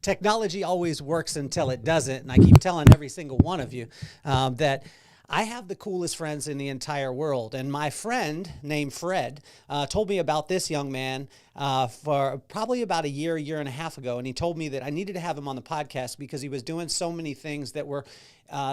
technology always works until it doesn't. And I keep telling every single one of you that I have the coolest friends in the entire world. And my friend named Fred told me about this young man for probably about a year and a half ago. And he told me that I needed to have him on the podcast because he was doing so many things that were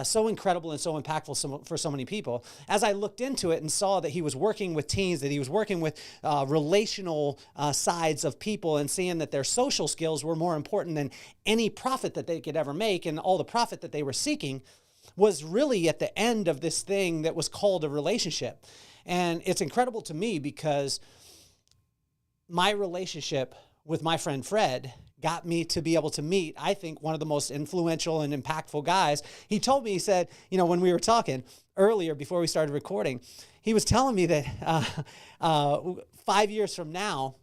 so incredible and so impactful for so many people. As I looked into it and saw that he was working with teens, that he was working with relational sides of people, and seeing that their social skills were more important than any profit that they could ever make, and all the profit that they were seeking was really at the end of this thing that was called a relationship. And it's incredible to me because my relationship with my friend Fred got me to be able to meet, I think, one of the most influential and impactful guys. He told me, he said, when we were talking earlier before we started recording, he was telling me that 5 years from now,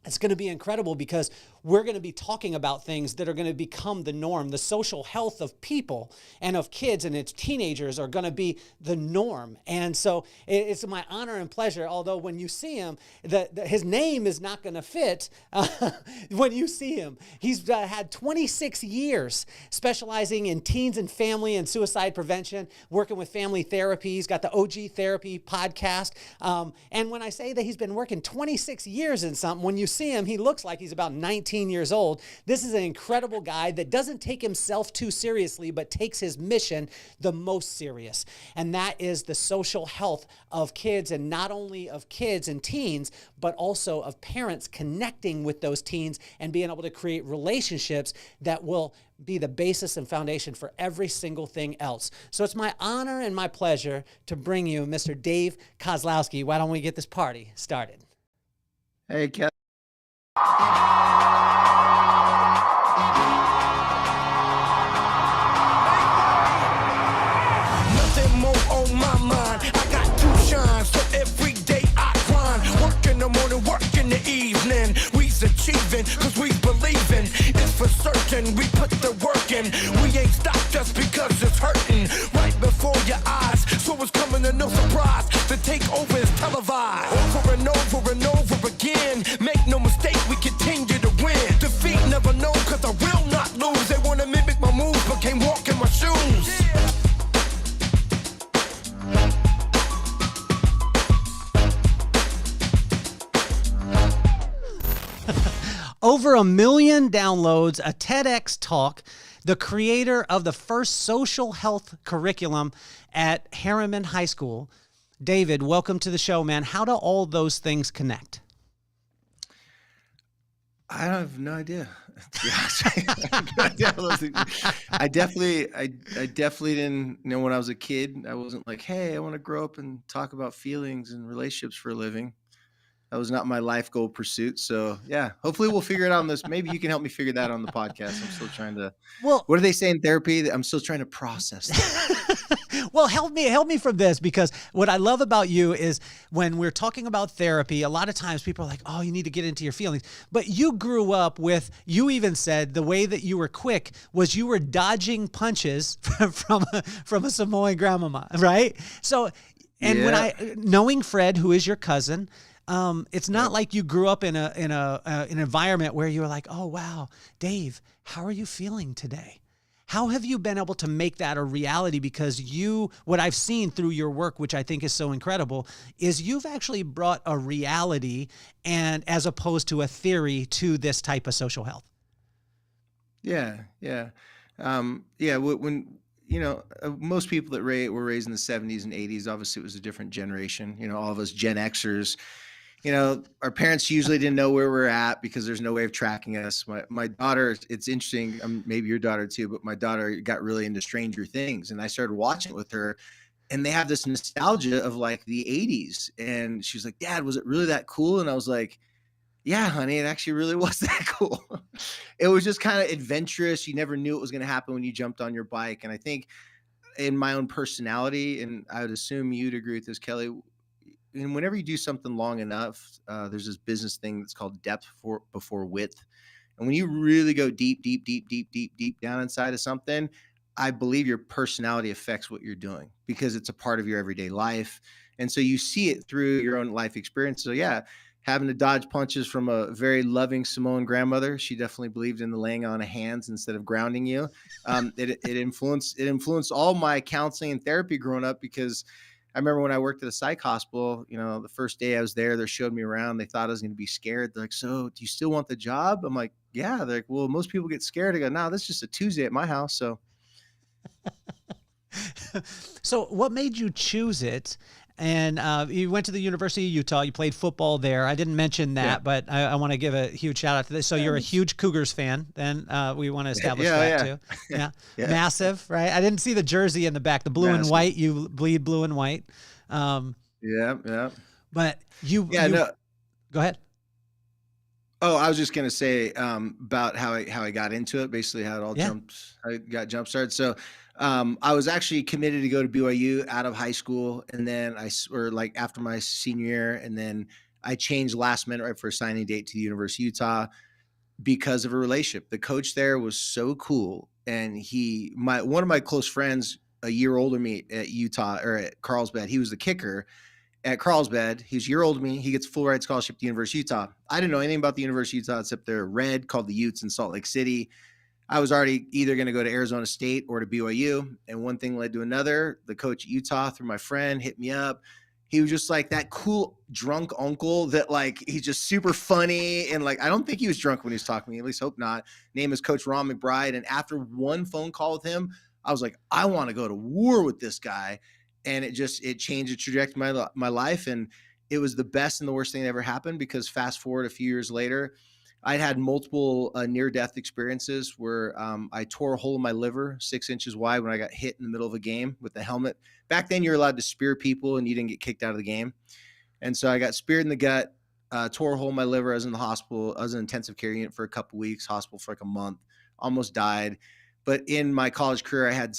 it's going to be incredible because we're going to be talking about things that are going to become the norm. The social health of people and of kids and its teenagers are going to be the norm. And so it's my honor and pleasure, although when you see him, his name is not going to fit when you see him. He's had 26 years specializing in teens and family and suicide prevention, working with family therapy. He's got the OG Therapy podcast. And when I say that he's been working 26 years in something, when you see him, he looks like he's about 19 years old. This is an incredible guy that doesn't take himself too seriously, but takes his mission the most serious. And that is the social health of kids, and not only of kids and teens, but also of parents connecting with those teens and being able to create relationships that will be the basis and foundation for every single thing else. So it's my honor and my pleasure to bring you Mr. Dave Kozlowski. Why don't we get this party started? Hey, Kelly. Nothing more on my mind. I got two shines, so every day I grind. Work in the morning, work in the evening. We's achieving, cause we believing. It's for certain, we put the work in. We ain't stopped just because it's hurting. Right before your eyes, so it's coming to no surprise. The takeover is televised. Over and over and over again. Make no mistake, we continue to win. Defeat never known, cause I will not lose. They wanna mimic my moves, but can't walk in my shoes. Over 1 million downloads, a TEDx talk, the creator of the first social health curriculum at Harriman High School. David, welcome to the show, man. How do all those things connect? I have no idea. I definitely didn't when I was a kid. I wasn't like, hey, I want to grow up and talk about feelings and relationships for a living. That was not my life goal pursuit. So yeah, hopefully we'll figure it out on this. Maybe you can help me figure that on the podcast. I'm still trying to, what do they say in therapy? I'm still trying to process that. Well, help me from this, because what I love about you is when we're talking about therapy, a lot of times people are like, oh, you need to get into your feelings. But you grew up with, you even said the way that you were quick was you were dodging punches from a Samoan grandmama, right? So, and Yeah. knowing Fred, who is your cousin, it's not like you grew up in an environment where you were like, oh, wow, Dave, how are you feeling today? How have you been able to make that a reality? Because what I've seen through your work, which I think is so incredible, is you've actually brought a reality, and as opposed to a theory, to this type of social health. Yeah. When most people that were raised in the 70s and 80s, obviously it was a different generation. All of us Gen Xers. Our parents usually didn't know where we're at because there's no way of tracking us. My daughter, it's interesting, maybe your daughter too, but my daughter got really into Stranger Things, and I started watching it with her, and they have this nostalgia of like the 80s. And she was like, Dad, was it really that cool? And I was like, yeah, honey, it actually really was that cool. It was just kind of adventurous. You never knew what was going to happen when you jumped on your bike. And I think in my own personality, and I would assume you'd agree with this, Kelly, and whenever you do something long enough, there's this business thing that's called depth before width. And when you really go deep down inside of something, I believe your personality affects what you're doing because it's a part of your everyday life. And so you see it through your own life experience. So yeah, having to dodge punches from a very loving Samoan grandmother. She definitely believed in the laying on of hands instead of grounding you. It influenced all my counseling and therapy growing up, because I remember when I worked at a psych hospital, the first day I was there, they showed me around. They thought I was going to be scared. They're like, "So do you still want the job?" I'm like, "Yeah." They're like, "Well, most people get scared." I go, "No, this is just a Tuesday at my house." So So what made you choose it? And you went to the University of Utah. You played football there. I didn't mention that, yeah, but I want to give a huge shout out to this. So you're a huge Cougars fan. Then we want to establish yeah, that yeah, too. Yeah, yeah, massive, right? I didn't see the jersey in the back, the blue and massive. white. You bleed blue and white. Um, Yeah, yeah, but you yeah. No, go ahead. oh, I was just gonna say about how I got into it. Basically, Yeah. how I got jump started. So, I was actually committed to go to BYU out of high school, and then or like after my senior year, and then I changed last minute right for a signing date to the University of Utah because of a relationship. The coach there was so cool, and one of my close friends, a year older than me at Utah or at Carlsbad, he was the kicker at Carlsbad. He's a year older than me. He gets a full ride scholarship to the University of Utah. I didn't know anything about the University of Utah except they're red, called the Utes in Salt Lake City. I was already either going to go to Arizona State or to BYU, and one thing led to another. The coach at Utah, through my friend, hit me up. He was just like that cool drunk uncle that like he's just super funny, and like I don't think he was drunk when he was talking to me. At least hope not. Name is Coach Ron McBride, and after one phone call with him, I was like, I want to go to war with this guy, and it changed the trajectory of my life, and it was the best and the worst thing that ever happened, because fast forward a few years later, I'd had multiple near-death experiences where I tore a hole in my liver 6 inches wide when I got hit in the middle of a game with the helmet. Back then, you're allowed to spear people and you didn't get kicked out of the game. And so I got speared in the gut, tore a hole in my liver. I was in the hospital. I was in intensive care unit for a couple weeks, hospital for like a month, almost died. But in my college career, I had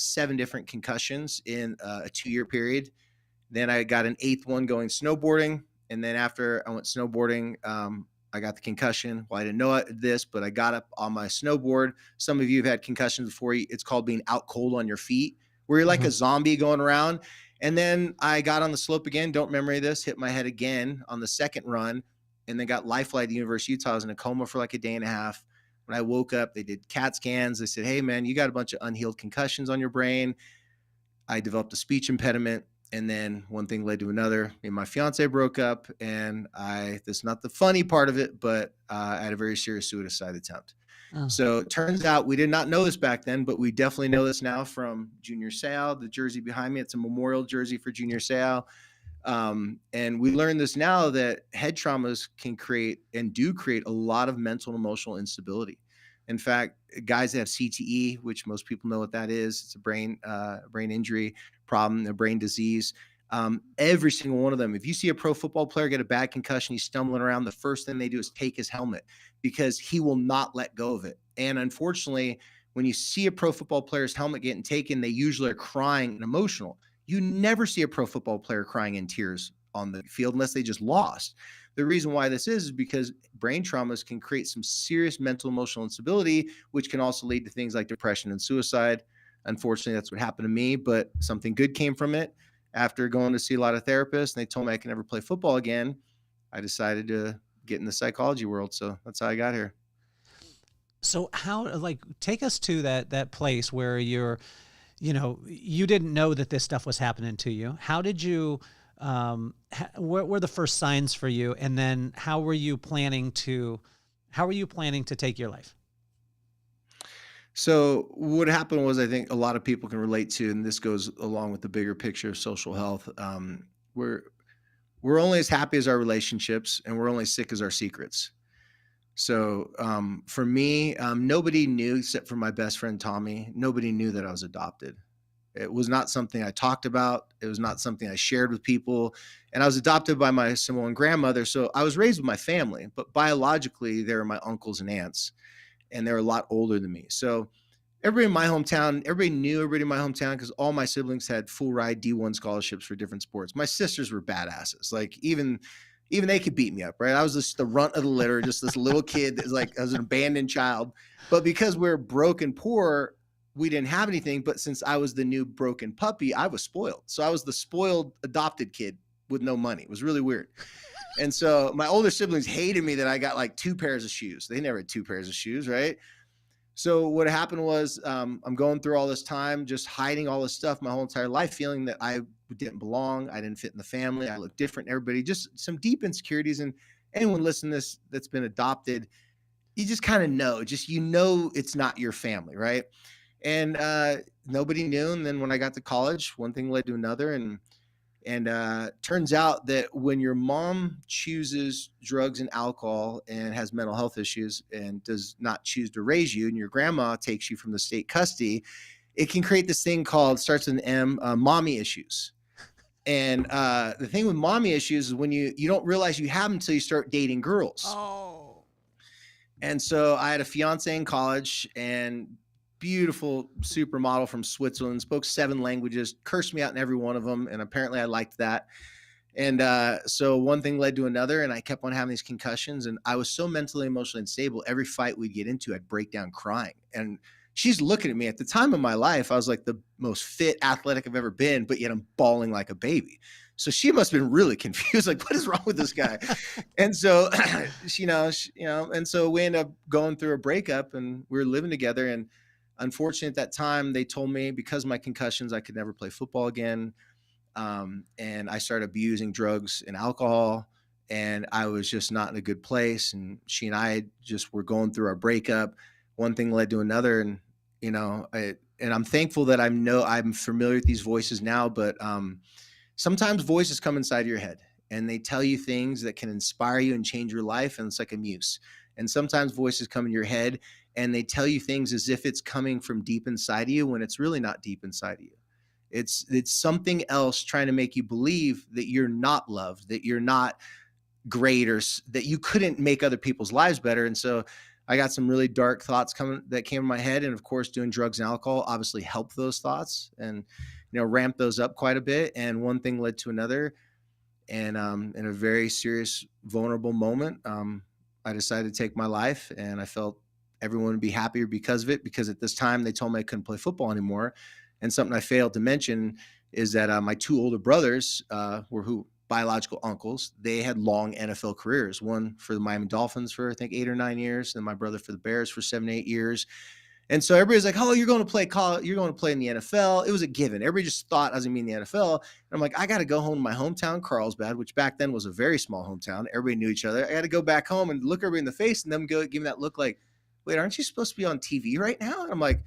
7 different concussions in a 2-year period. Then I got an 8th one going snowboarding. And then after I went snowboarding, I got the concussion. Well, I didn't know this, but I got up on my snowboard. Some of you have had concussions before. It's called being out cold on your feet, where you're like a zombie going around. And then I got on the slope again. Don't remember any of this. Hit my head again on the second run, and then got life flight at the University of Utah. I was in a coma for like a day and a half. When I woke up, they did CAT scans. They said, "Hey, man, you got a bunch of unhealed concussions on your brain." I developed a speech impediment. And then one thing led to another. Me and my fiance broke up, and this is not the funny part of it, but I had a very serious suicide attempt. Oh. So it turns out we did not know this back then, but we definitely know this now from Junior Seau, the jersey behind me. It's a memorial jersey for Junior Seau. And we learned this now, that head traumas can create and do create a lot of mental and emotional instability. In fact, guys that have CTE, which most people know what that is, it's a brain injury problem, a brain disease. Every single one of them, if you see a pro football player get a bad concussion, he's stumbling around, the first thing they do is take his helmet, because he will not let go of it. And unfortunately, when you see a pro football player's helmet getting taken, they usually are crying and emotional. You never see a pro football player crying in tears on the field unless they just lost. The reason why this is because brain traumas can create some serious mental, emotional instability, which can also lead to things like depression and suicide. Unfortunately, that's what happened to me, but something good came from it. After going to see a lot of therapists, and they told me I can never play football again, I decided to get in the psychology world. So that's how I got here. So how, like, take us to that place where you didn't know that this stuff was happening to you. How did you, what were the first signs for you? And then how were you planning to take your life? So what happened was, I think a lot of people can relate to, and this goes along with the bigger picture of social health. We're only as happy as our relationships, and we're only sick as our secrets. So for me, nobody knew except for my best friend, Tommy. Nobody knew that I was adopted. It was not something I talked about. It was not something I shared with people. And I was adopted by my Samoan grandmother. So I was raised with my family, but biologically, they were my uncles and aunts, and they're a lot older than me. So everybody in my hometown, everybody knew everybody in my hometown, because all my siblings had full ride D1 scholarships for different sports. My sisters were badasses. Like even they could beat me up, right? I was just the runt of the litter, just this little kid that was like, I was an abandoned child. But because we're broke and poor, we didn't have anything. But since I was the new broken puppy, I was spoiled. So I was the spoiled adopted kid with no money. It was really weird. And so my older siblings hated me that I got like 2 pairs of shoes. They never had 2 pairs of shoes, right? So what happened was I'm going through all this time, just hiding all this stuff my whole entire life, feeling that I didn't belong. I didn't fit in the family. I looked different. Everybody, just some deep insecurities. And anyone listening to this that's been adopted, you just kind of know, it's not your family, right? And nobody knew. And then when I got to college, one thing led to another. And turns out that when your mom chooses drugs and alcohol and has mental health issues and does not choose to raise you, and your grandma takes you from the state custody, it can create this thing called, starts with an M, mommy issues. And the thing with mommy issues is when you don't realize you have them until you start dating girls. Oh. And so I had a fiance in college, and beautiful supermodel from Switzerland, spoke 7 languages, cursed me out in every one of them. And apparently I liked that. And so one thing led to another, and I kept on having these concussions, and I was so mentally, emotionally unstable. Every fight we'd get into, I'd break down crying. And she's looking at me. At the time of my life, I was like the most fit, athletic I've ever been, but yet I'm bawling like a baby. So she must have been really confused. Like, what is wrong with this guy? And so, and so we ended up going through a breakup, and we were living together. And unfortunately, at that time, they told me because of my concussions, I could never play football again. And I started abusing drugs and alcohol, and I was just not in a good place. And she and I just were going through our breakup. One thing led to another. And, and I'm thankful that I'm familiar with these voices now, but sometimes voices come inside your head and they tell you things that can inspire you and change your life. And it's like a muse. And sometimes voices come in your head and they tell you things as if it's coming from deep inside of you, when it's really not deep inside of you. It's something else trying to make you believe that you're not loved, that you're not great, or that you couldn't make other people's lives better. And so I got some really dark thoughts that came in my head. And of course, doing drugs and alcohol obviously helped those thoughts and, ramp those up quite a bit. And one thing led to another. And in a very serious, vulnerable moment, I decided to take my life, and I felt everyone would be happier because of it, because at this time they told me I couldn't play football anymore. And something I failed to mention is that my 2 older brothers were biological uncles. They had long NFL careers, one for the Miami Dolphins for I think 8 or 9 years, and my brother for the Bears for 7, 8 years. And so everybody's like, oh, you're going to play college, you're going to play in the NFL. It was a given. Everybody just thought I was going to be in the NFL. And I'm like, I got to go home to my hometown, Carlsbad, which back then was a very small hometown. Everybody knew each other. I got to go back home and look everybody in the face and them give me that look like, wait, aren't you supposed to be on TV right now? And I'm like,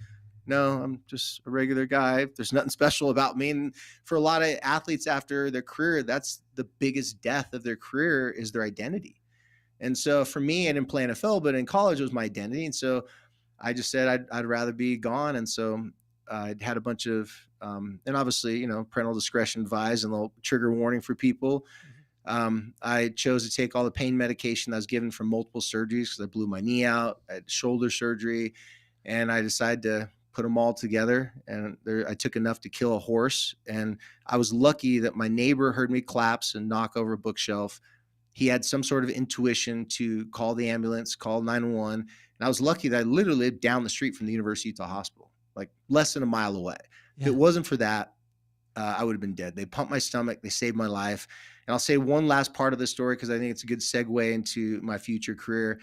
no, I'm just a regular guy. There's nothing special about me. And for a lot of athletes after their career, that's the biggest death of their career, is their identity. And so for me, I didn't play NFL, but in college it was my identity. And so I just said I'd rather be gone. And so I had a bunch of, and obviously, parental discretion advised and a little trigger warning for people. I chose to take all the pain medication that was given from multiple surgeries because I blew my knee out. I had shoulder surgery, and I decided to put them all together. And I took enough to kill a horse. And I was lucky that my neighbor heard me collapse and knock over a bookshelf. He had some sort of intuition to call the ambulance, call 911. And I was lucky that I literally lived down the street from the University of Utah Hospital, like less than a mile away. Yeah. If it wasn't for that, I would have been dead. They pumped my stomach. They saved my life. And I'll say one last part of the story because I think it's a good segue into my future career.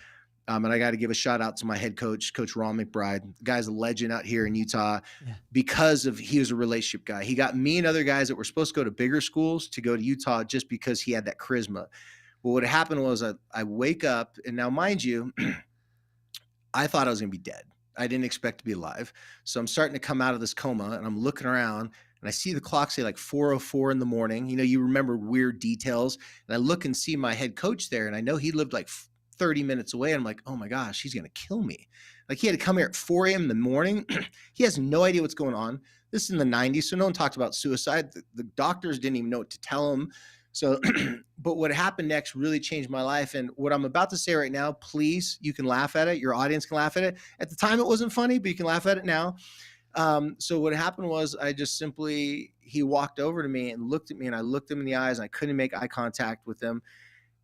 And I got to give a shout out to my head coach, Coach Ron McBride. The guy's a legend out here in Utah because he was a relationship guy. He got me and other guys that were supposed to go to bigger schools to go to Utah just because he had that charisma. Well, what happened was I wake up, and now mind you, I thought I was going to be dead. I didn't expect to be alive. So I'm starting to come out of this coma, and I'm looking around, and I see the clock say like 4:04 in the morning. You remember weird details. And I look and see my head coach there, and I know he lived like 30 minutes away. And I'm like, oh my gosh, he's going to kill me. Like, he had to come here at 4 a.m. in the morning. He has no idea what's going on. This is in the 90s, so no one talked about suicide. The doctors didn't even know what to tell him. So, but what happened next really changed my life. And what I'm about to say right now, please, you can laugh at it. Your audience can laugh at it. At the time, it wasn't funny, but you can laugh at it now. So what happened was he walked over to me and looked at me, and I looked him in the eyes, and I couldn't make eye contact with him.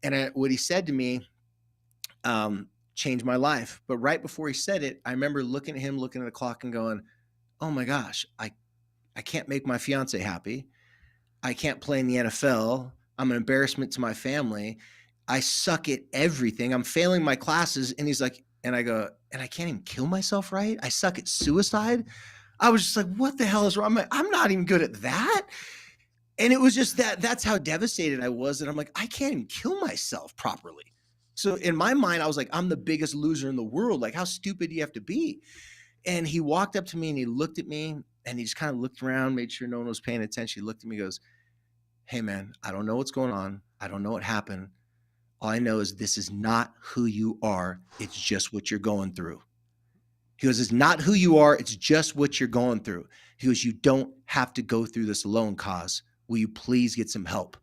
And what he said to me changed my life. But right before he said it, I remember looking at him, looking at the clock and going, oh my gosh, I can't make my fiance happy. I can't play in the NFL. I'm an embarrassment to my family. I suck at everything. I'm failing my classes. And he's like, and I go, and I can't even kill myself, right? I suck at suicide. I was just like, what the hell is wrong? I'm not even good at that. And it was just that's how devastated I was. And I'm like, I can't even kill myself properly. So in my mind, I was like, I'm the biggest loser in the world. Like, how stupid do you have to be? And he walked up to me and he looked at me and he just kind of looked around, made sure no one was paying attention. He looked at me and goes, hey man, I don't know what's going on. I don't know what happened. All I know is this is not who you are. It's just what you're going through. He goes, it's not who you are. It's just what you're going through. He goes, you don't have to go through this alone, Kaz. Will you please get some help?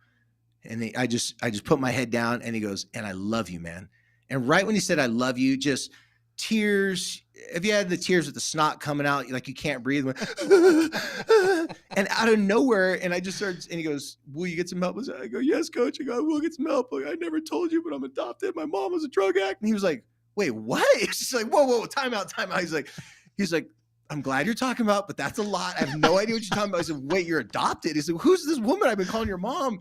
And I just put my head down and he goes, and I love you, man. And right when he said, I love you, just tears. Have you had the tears with the snot coming out? Like you can't breathe. And out of nowhere. And I just started, and he goes, will you get some help? I go, yes, coach. I go, I will get some help. Like, I never told you, but I'm adopted. My mom was a drug addict. And he was like, wait, what? It's just like, whoa, time out. He's like, I'm glad you're talking about, but that's a lot. I have no idea what you're talking about. I said, wait, you're adopted? He said, who's this woman I've been calling your mom?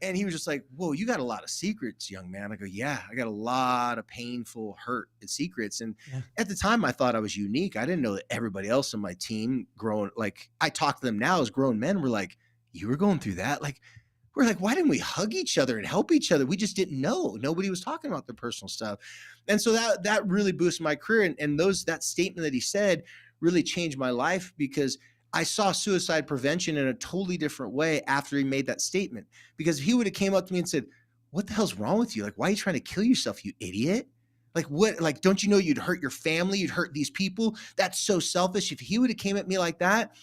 And he was just like, whoa, you got a lot of secrets, young man. I go, yeah, I got a lot of painful hurt and secrets. And at the time I thought I was unique. I didn't know that everybody else on my team growing, like I talk to them now as grown men. We're like, you were going through that? Like, we're like, why didn't we hug each other and help each other? We just didn't know. Nobody was talking about their personal stuff. And so that really boosted my career. And that statement that he said really changed my life, because I saw suicide prevention in a totally different way after he made that statement. Because if he would have came up to me and said, what the hell's wrong with you? Like, why are you trying to kill yourself, you idiot? Like, what? Like, don't you know you'd hurt your family? You'd hurt these people? That's so selfish. If he would have came at me like that,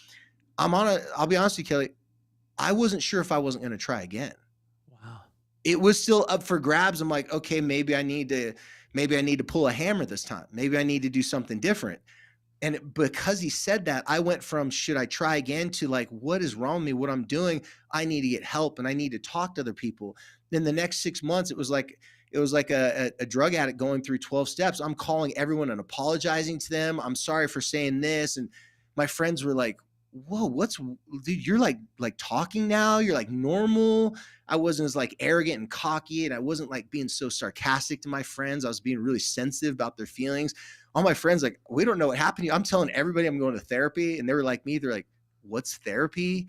I'll be honest with you, Kelly, I wasn't sure if I wasn't going to try again. Wow. It was still up for grabs. I'm like, okay, maybe I need to pull a hammer this time. Maybe I need to do something different. And because he said that, I went from, should I try again, to like, what is wrong with me? What I'm doing? I need to get help and I need to talk to other people. Then the next 6 months, it was like a drug addict going through 12 steps. I'm calling everyone and apologizing to them. I'm sorry for saying this. And my friends were like, whoa, dude, you're like talking now. You're like normal. I wasn't as like arrogant and cocky, and I wasn't like being so sarcastic to my friends. I was being really sensitive about their feelings. All my friends, like, we don't know what happened to you. I'm telling everybody I'm going to therapy. And they were like me. They're like, what's therapy?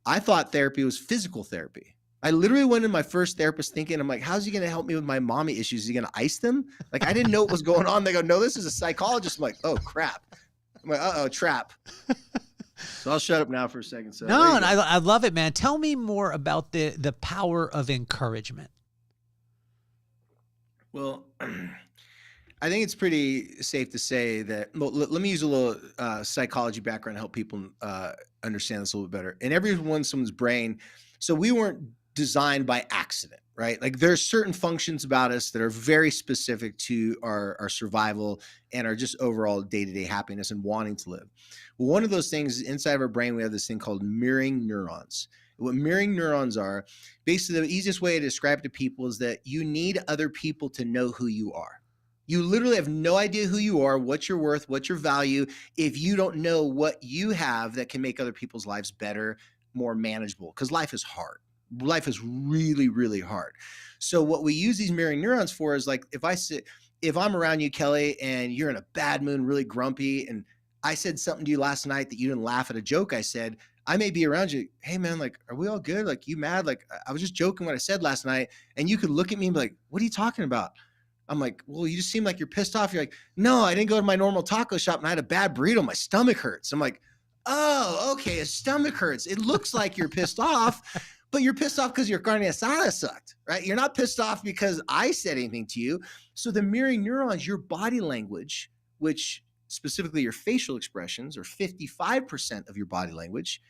I thought therapy was physical therapy. I literally went to my first therapist thinking, I'm like, how's he going to help me with my mommy issues? Is he going to ice them? Like, I didn't know what was going on. They go, no, this is a psychologist. I'm like, oh crap. I'm like, uh-oh, trap. So I'll shut up now for a second. So no, and I love it, man. Tell me more about the power of encouragement. Well, I think it's pretty safe to say that, well, let me use a little psychology background to help people understand this a little bit better. In someone's brain, so we weren't designed by accident, right? Like, there's certain functions about us that are very specific to our survival and our just overall day-to-day happiness and wanting to live. Well, one of those things is inside of our brain, we have this thing called mirroring neurons. What mirroring neurons are, basically the easiest way to describe it to people is that you need other people to know who you are. You literally have no idea who you are, what you're worth, what your value, if you don't know what you have that can make other people's lives better, more manageable, because life is hard. Life is really, really hard. So what we use these mirroring neurons for is, like, if I'm around you, Kelly, and you're in a bad mood, really grumpy, and I said something to you last night that you didn't laugh at a joke I said, I may be around you. Hey man, like, are we all good? Like, you mad? Like, I was just joking what I said last night. And you could look at me and be like, what are you talking about? I'm like, well, you just seem like you're pissed off. You're like, no, I didn't go to my normal taco shop and I had a bad burrito. My stomach hurts. I'm like, oh, okay. His stomach hurts. It looks like you're pissed off, but you're pissed off because your carne asada sucked, right? You're not pissed off because I said anything to you. So the mirroring neurons, your body language, which specifically your facial expressions, or 55% of your body language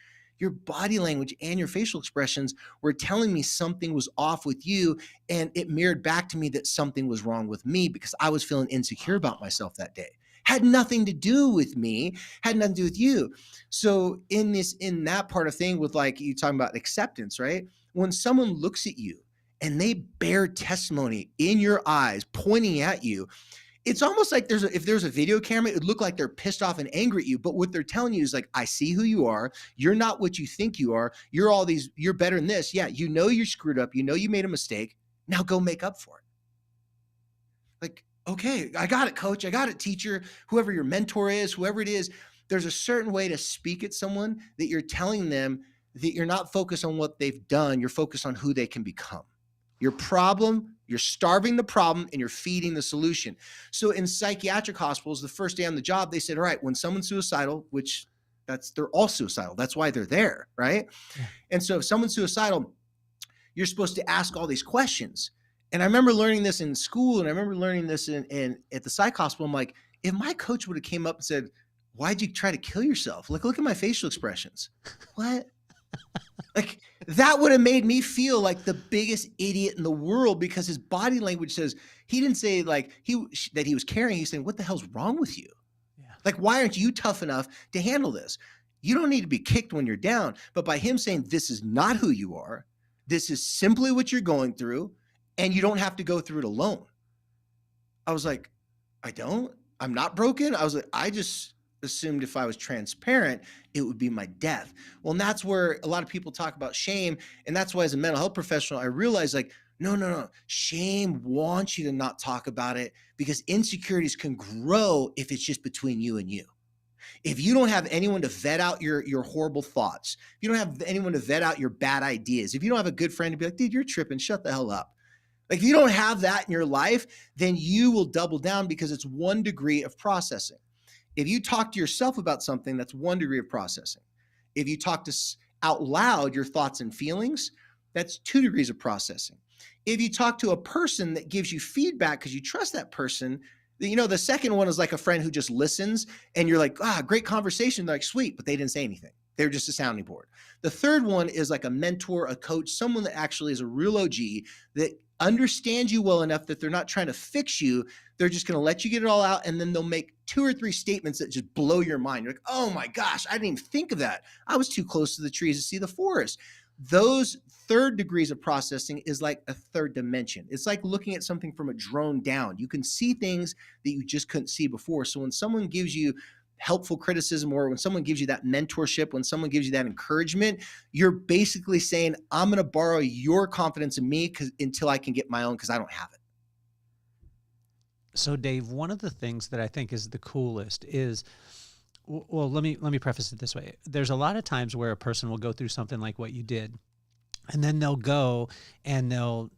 and your facial expressions were telling me something was off with you. And it mirrored back to me that something was wrong with me because I was feeling insecure about myself that day. Had nothing to do with me, had nothing to do with you. So in that part of thing with, like, you talking about acceptance, right? When someone looks at you and they bear testimony in your eyes, pointing at you, it's almost like if there's a video camera, it would look like they're pissed off and angry at you. But what they're telling you is like, I see who you are. You're not what you think you are. You're better than this. Yeah. You know, you screwed up. You know, you made a mistake. Now go make up for it. Like, okay, I got it, coach. I got it, teacher, whoever your mentor is, whoever it is. There's a certain way to speak at someone that you're telling them that you're not focused on what they've done. You're focused on who they can become. Your problem, you're starving the problem and you're feeding the solution. So in psychiatric hospitals, the first day on the job, they said, all right, when someone's suicidal, which they're all suicidal. That's why they're there, right? Yeah. And so if someone's suicidal, you're supposed to ask all these questions. And I remember learning this in school, and I remember learning this at the psych hospital. I'm like, if my coach would have came up and said, why'd you try to kill yourself? Like, look at my facial expressions. What? Like, that would have made me feel like the biggest idiot in the world, because his body language says, he didn't say like that he was caring. He's saying, what the hell's wrong with you? Yeah. Like, why aren't you tough enough to handle this? You don't need to be kicked when you're down. But by him saying, this is not who you are, this is simply what you're going through, and you don't have to go through it alone. I was like, I'm not broken. I was like, I just assumed if I was transparent, it would be my death. Well, and that's where a lot of people talk about shame. And that's why as a mental health professional, I realized like, no. Shame wants you to not talk about it, because insecurities can grow if it's just between you and you. If you don't have anyone to vet out your horrible thoughts, if you don't have anyone to vet out your bad ideas, if you don't have a good friend to be like, dude, you're tripping, shut the hell up. Like, if you don't have that in your life, then you will double down, because it's 1 degree of processing. If you talk to yourself about something, that's 1 degree of processing. If you talk out loud your thoughts and feelings, that's 2 degrees of processing. If you talk to a person that gives you feedback because you trust that person, you know, the second one is like a friend who just listens, and you're like, great conversation. They're like, sweet, but they didn't say anything. They're just a sounding board. The third one is like a mentor, a coach, someone that actually is a real OG that understands you well enough that they're not trying to fix you. They're just going to let you get it all out. And then they'll make 2 or 3 statements that just blow your mind. You're like, oh my gosh, I didn't even think of that. I was too close to the trees to see the forest. Those 3rd degrees of processing is like a 3rd dimension. It's like looking at something from a drone down. You can see things that you just couldn't see before. So when someone gives you helpful criticism, or when someone gives you that mentorship, when someone gives you that encouragement, you're basically saying, I'm going to borrow your confidence in me until I can get my own, because I don't have it. So Dave, one of the things that I think is the coolest is, well, let me preface it this way. There's a lot of times where a person will go through something like what you did, and then they'll go and they'll,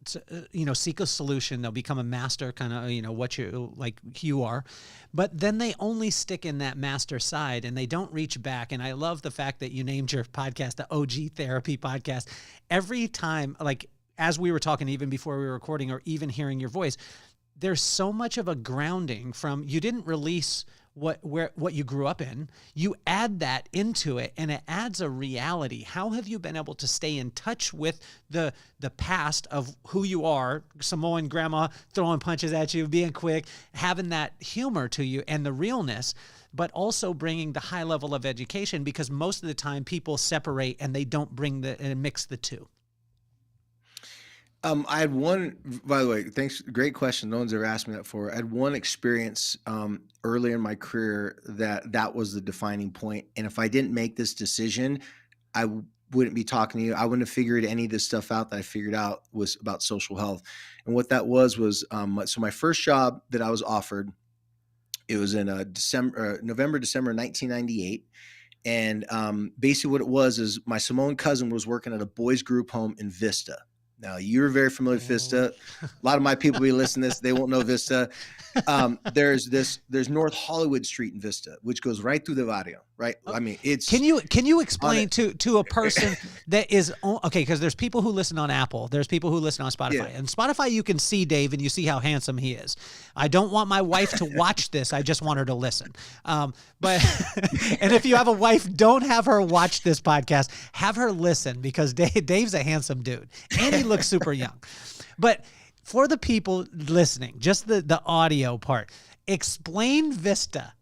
seek a solution. They'll become a master, kind of, what you are, but then they only stick in that master side and they don't reach back. And I love the fact that you named your podcast the OG Therapy Podcast. Every time, like as we were talking, even before we were recording, or even hearing your voice, there's so much of a grounding from, you didn't release what you grew up in. You add that into it, and it adds a reality. How have you been able to stay in touch with the past of who you are, Samoan grandma throwing punches at you, being quick, having that humor to you and the realness, but also bringing the high level of education? Because most of the time people separate and they don't bring and mix the two. I had one, by the way, thanks. Great question. No one's ever asked me that before. I had one experience early in my career that was the defining point. And if I didn't make this decision, I wouldn't be talking to you. I wouldn't have figured any of this stuff out that I figured out was about social health. And what that was so my first job that I was offered, it was in November, December 1998. And basically what it was is my Samoan cousin was working at a boys group home in Vista. Now, you're very familiar with Vista. A lot of my people will be listening to this. They won't know Vista. There's North Hollywood Street in Vista, which goes right through the barrio, right? I mean, it's... Can you explain to a person that is... Okay, because there's people who listen on Apple. There's people who listen on Spotify. Yeah. And Spotify, you can see Dave and you see how handsome he is. I don't want my wife to watch this. I just want her to listen. But and if you have a wife, don't have her watch this podcast. Have her listen, because Dave's a handsome dude. And he looks super young. But for the people listening, just the audio part, explain Vista.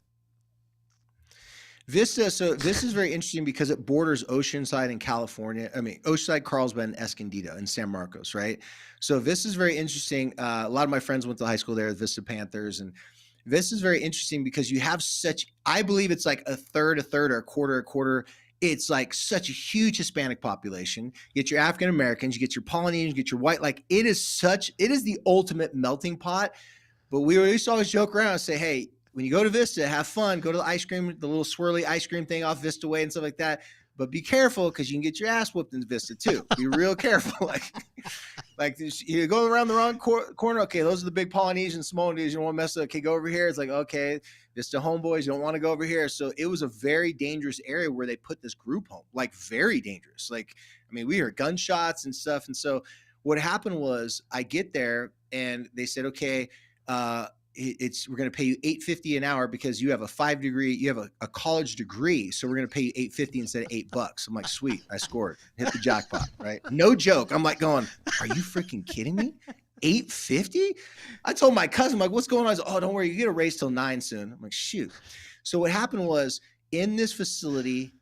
Vista, so this is very interesting because it borders Oceanside in California. I mean, Oceanside, Carlsbad, and Escondido, and San Marcos, right? So Vista is very interesting. A lot of my friends went to high school there, Vista Panthers, and Vista is very interesting because you have such, I believe it's like a third, or a quarter. It's like such a huge Hispanic population. You get your African Americans, you get your Polynesians, you get your white, like it is the ultimate melting pot. But we used to always joke around and say, hey, when you go to Vista, have fun, go to the ice cream, the little swirly ice cream thing off Vista Way and stuff like that. But be careful because you can get your ass whooped in Vista too. Be real careful. Like you go around the wrong corner. Okay, those are the big Polynesian, Samoans. You don't want to mess up. Okay, go over here. It's like, okay, Vista homeboys. You don't want to go over here. So it was a very dangerous area where they put this group home. Like very dangerous. Like, I mean, we heard gunshots and stuff. And so what happened was I get there and they said, okay, we're going to pay you $8.50 an hour because you have a college degree. So we're going to pay you $8.50 instead of $8. I'm like, sweet. I scored, hit the jackpot, right? No joke. I'm like going, are you freaking kidding me? $8.50? I told my cousin, I'm like, what's going on? I said, oh, don't worry. You get a raise till 9 soon. I'm like, shoot. So what happened was in this facility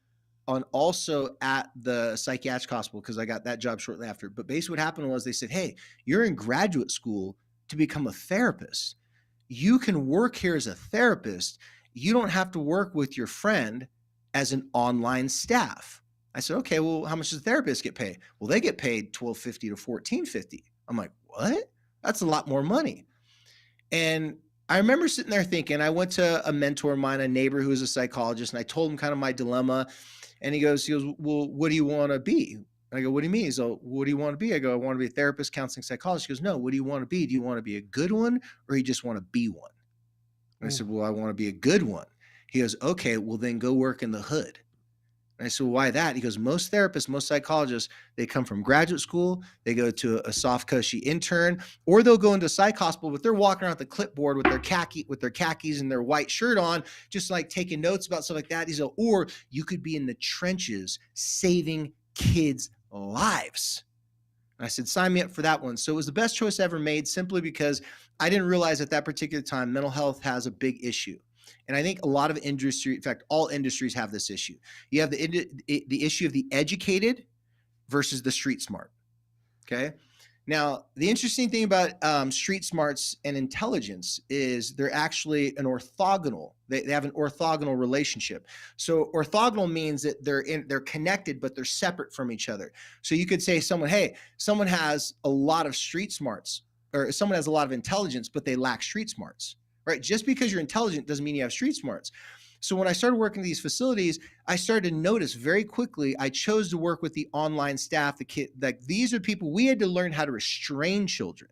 also at the psychiatric hospital, because I got that job shortly after. But basically what happened was they said, hey, you're in graduate school to become a therapist. You can work here as a therapist. You don't have to work with your friend as an online staff. I said, okay, well, how much does therapists get paid? Well, they get paid $12.50 to $14.50. I'm like, what? That's a lot more money. And I remember sitting there thinking, I went to a mentor of mine, a neighbor who was a psychologist, and I told him kind of my dilemma. And he goes, well, what do you want to be? And I go, what do you mean? He's like, what do you want to be? I go, I want to be a therapist, counseling psychologist. He goes, no, what do you want to be? Do you want to be a good one or you just want to be one? And I said, well, I want to be a good one. He goes, okay, well then go work in the hood. And I said, well, why that? He goes, most therapists, most psychologists, they come from graduate school, they go to a soft cushy intern, or they'll go into a psych hospital, but they're walking around with the clipboard with their khakis and their white shirt on, just like taking notes about stuff like that. He said, or you could be in the trenches saving kids' lives. And I said, sign me up for that one. So it was the best choice I ever made simply because I didn't realize at that particular time, mental health has a big issue. And I think a lot of industry, in fact, all industries have this issue. You have the issue of the educated versus the street smart. Okay. Now, the interesting thing about street smarts and intelligence is they're actually an orthogonal. They have an orthogonal relationship. So orthogonal means that they're connected, but they're separate from each other. So you could say someone has a lot of street smarts, or someone has a lot of intelligence, but they lack street smarts, right? Just because you're intelligent doesn't mean you have street smarts. So when I started working in these facilities, I started to notice very quickly, I chose to work with the online staff, these are people, we had to learn how to restrain children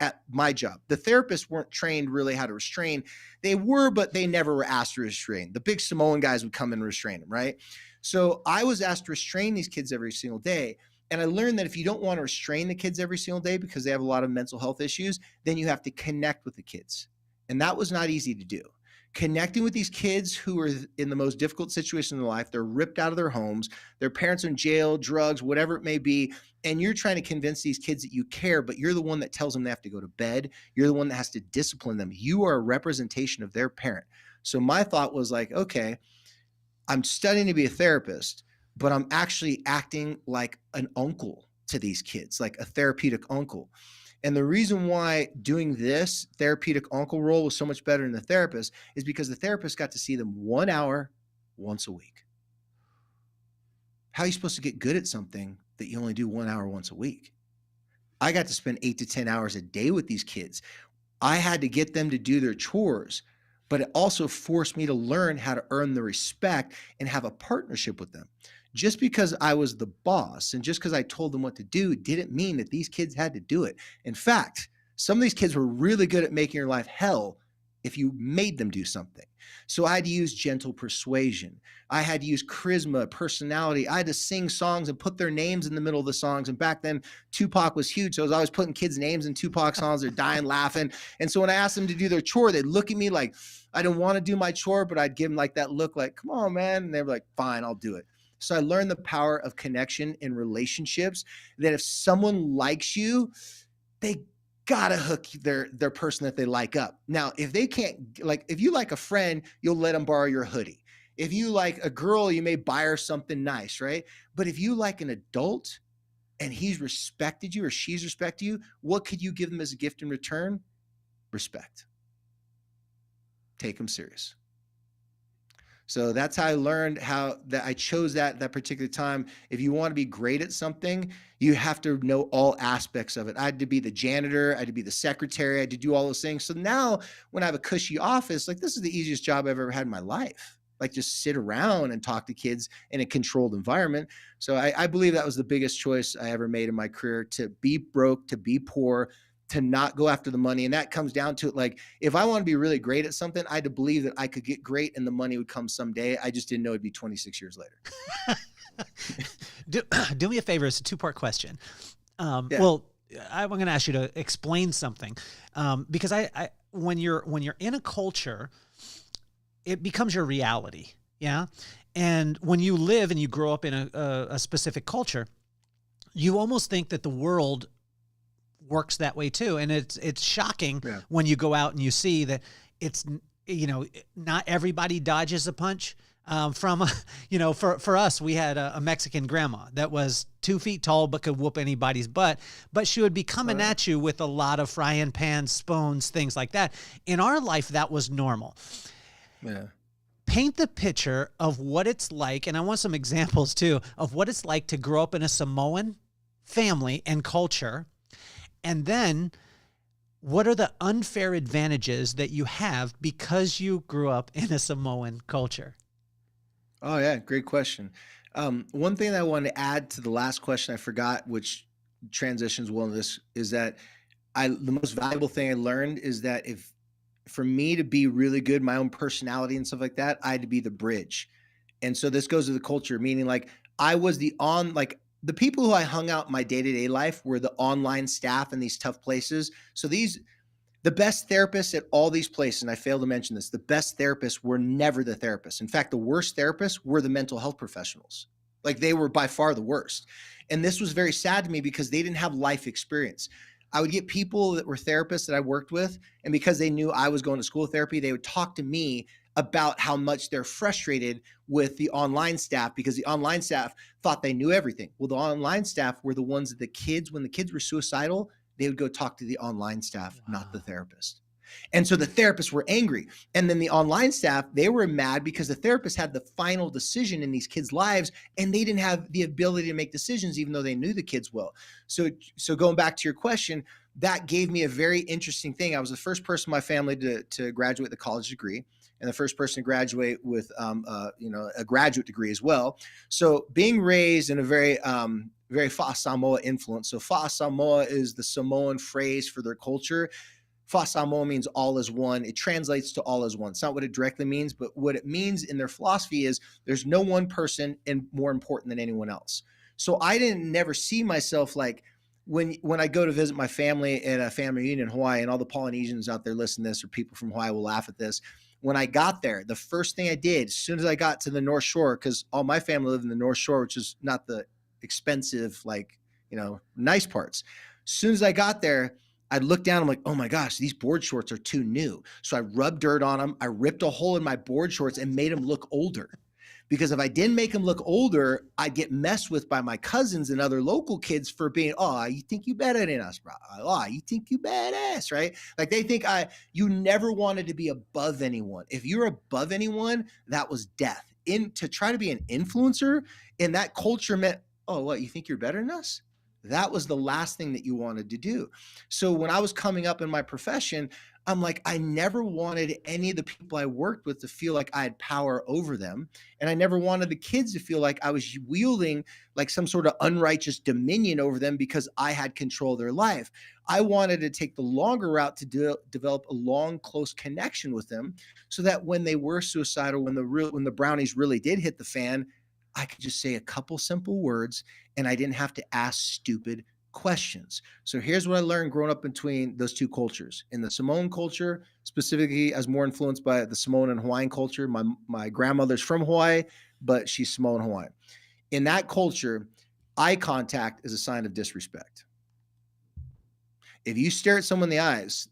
at my job. The therapists weren't trained really how to restrain. They were, but they never were asked to restrain. The big Samoan guys would come and restrain them, right? So I was asked to restrain these kids every single day. And I learned that if you don't want to restrain the kids every single day because they have a lot of mental health issues, then you have to connect with the kids. And that was not easy to do. Connecting with these kids who are in the most difficult situation in their life, they're ripped out of their homes, their parents are in jail, drugs, whatever it may be, and you're trying to convince these kids that you care, but you're the one that tells them they have to go to bed. You're the one that has to discipline them. You are a representation of their parent. So my thought was like, okay, I'm studying to be a therapist, but I'm actually acting like an uncle to these kids, like a therapeutic uncle. And the reason why doing this therapeutic uncle role was so much better than the therapist is because the therapist got to see them 1 hour once a week. How are you supposed to get good at something that you only do 1 hour once a week? I got to spend 8 to 10 hours a day with these kids. I had to get them to do their chores, but it also forced me to learn how to earn the respect and have a partnership with them. Just because I was the boss and just because I told them what to do didn't mean that these kids had to do it. In fact, some of these kids were really good at making your life hell if you made them do something. So I had to use gentle persuasion. I had to use charisma, personality. I had to sing songs and put their names in the middle of the songs. And back then, Tupac was huge. So I was always putting kids' names in Tupac songs. They're dying laughing. And so when I asked them to do their chore, they'd look at me like, I didn't want to do my chore, but I'd give them like that look like, come on, man. And they were like, fine, I'll do it. So I learned the power of connection in relationships, that if someone likes you, they gotta hook their person that they like up. Now, if they can't, like, if you like a friend, you'll let them borrow your hoodie. If you like a girl, you may buy her something nice, right? But if you like an adult and he's respected you or she's respected you, what could you give them as a gift in return? Respect. take them serious. So that's how I learned how that I chose that particular time. If you want to be great at something, you have to know all aspects of it. I had to be the janitor, I had to be the secretary, I had to do all those things. So now when I have a cushy office, like this is the easiest job I've ever had in my life. Like just sit around and talk to kids in a controlled environment. So I believe that was the biggest choice I ever made in my career, to be broke, to be poor, to not go after the money. And that comes down to it. Like, if I want to be really great at something, I had to believe that I could get great and the money would come someday. I just didn't know it'd be 26 years later. Do me a favor. It's a two-part question. Yeah. Well, I'm going to ask you to explain something, because I when you're in a culture, it becomes your reality. Yeah. And when you live and you grow up in a specific culture, you almost think that the world works that way too. And it's shocking when you go out and you see that it's, not everybody dodges a punch. For us, we had a Mexican grandma that was 2 feet tall, but could whoop anybody's butt, but she would be coming at you with a lot of frying pans, spoons, things like that. In our life, that was normal. Yeah. Paint the picture of what it's like. And I want some examples too of what it's like to grow up in a Samoan family and culture. And then what are the unfair advantages that you have because you grew up in a Samoan culture? Oh yeah, great question. One thing that I wanted to add to the last question I forgot, which transitions well into this, is that the most valuable thing I learned is that for me to be really good, my own personality and stuff like that, I had to be the bridge. And so this goes to the culture, meaning like I was the people who I hung out in my day-to-day life were the online staff in these tough places. So the best therapists at all these places, and I failed to mention this, the best therapists were never the therapists. In fact, the worst therapists were the mental health professionals. Like they were by far the worst. And this was very sad to me because they didn't have life experience. I would get people that were therapists that I worked with, and because they knew I was going to school therapy, they would talk to me about how much they're frustrated with the online staff because the online staff thought they knew everything. Well, the online staff were the ones that when the kids were suicidal, they would go talk to the online staff, not the therapist. And so the therapists were angry. And then the online staff, they were mad because the therapist had the final decision in these kids' lives and they didn't have the ability to make decisions even though they knew the kids well. So going back to your question, that gave me a very interesting thing. I was the first person in my family to graduate with a college degree and the first person to graduate with a graduate degree as well. So being raised in a very Fa'a Samoa influence. So Fa'a Samoa is the Samoan phrase for their culture. Fa'a Samoa means all is one. It translates to all is one. It's not what it directly means, but what it means in their philosophy is there's no one person more important than anyone else. So I never see myself like when I go to visit my family at a family reunion in Hawaii, and all the Polynesians out there listening to this or people from Hawaii will laugh at this. When I got there, the first thing I did, as soon as I got to the North Shore, because all my family lived in the North Shore, which is not the expensive, nice parts. As soon as I got there, I'd look down, I'm like, oh my gosh, these board shorts are too new. So I rubbed dirt on them. I ripped a hole in my board shorts and made them look older. Because if I didn't make them look older, I'd get messed with by my cousins and other local kids for being, oh, you think you better than us, bro. Oh, you think you badass, right? Like they think you never wanted to be above anyone. If you're above anyone, that was death. To try to be an influencer in that culture meant, oh, what, you think you're better than us? That was the last thing that you wanted to do. So when I was coming up in my profession, I'm like, I never wanted any of the people I worked with to feel like I had power over them. And I never wanted the kids to feel like I was wielding like some sort of unrighteous dominion over them because I had control of their life. I wanted to take the longer route to develop a long, close connection with them so that when they were suicidal, when the brownies really did hit the fan, I could just say a couple simple words and I didn't have to ask stupid questions. So here's what I learned growing up between those two cultures. In the Samoan culture, specifically, I was more influenced by the Samoan and Hawaiian culture. My grandmother's from Hawaii, but she's Samoan Hawaiian. In that culture, eye contact is a sign of disrespect. If you stare at someone in the eyes,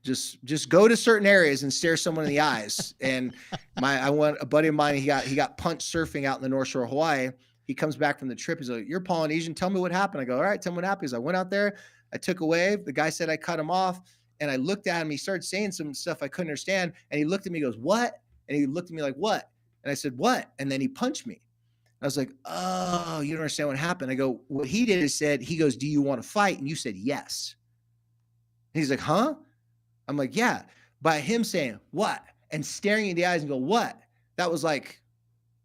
just go to certain areas and stare someone in the eyes. And a buddy of mine, he got punched surfing out in the North Shore of Hawaii. He comes back from the trip. He's like, you're Polynesian. Tell me what happened. I go, all right, tell me what happened. I went out there. I took a wave. The guy said I cut him off. And I looked at him, he started saying some stuff I couldn't understand. And he looked at me, he goes, what? And he looked at me like, what? And I said, what? And then he punched me. I was like, oh, you don't understand what happened. I go, what he did is he goes, do you want to fight? And you said, yes. And he's like, huh? I'm like, yeah. By him saying, what? And staring in the eyes and go, what? That was like,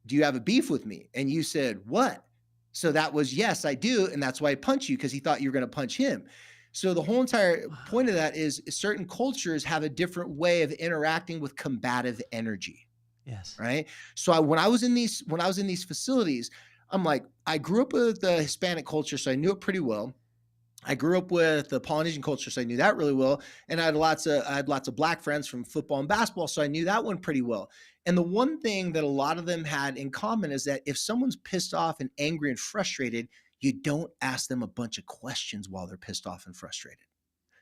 do you have a beef with me? And you said, what? So that was, yes, I do. And that's why I punched you, because he thought you were going to punch him. So the whole entire point of that is certain cultures have a different way of interacting with combative energy. Yes. Right. So when I was in these facilities, I'm like, I grew up with the Hispanic culture, so I knew it pretty well. I grew up with the Polynesian culture, so I knew that really well. And I had lots of black friends from football and basketball, so I knew that one pretty well. And the one thing that a lot of them had in common is that if someone's pissed off and angry and frustrated, you don't ask them a bunch of questions while they're pissed off and frustrated.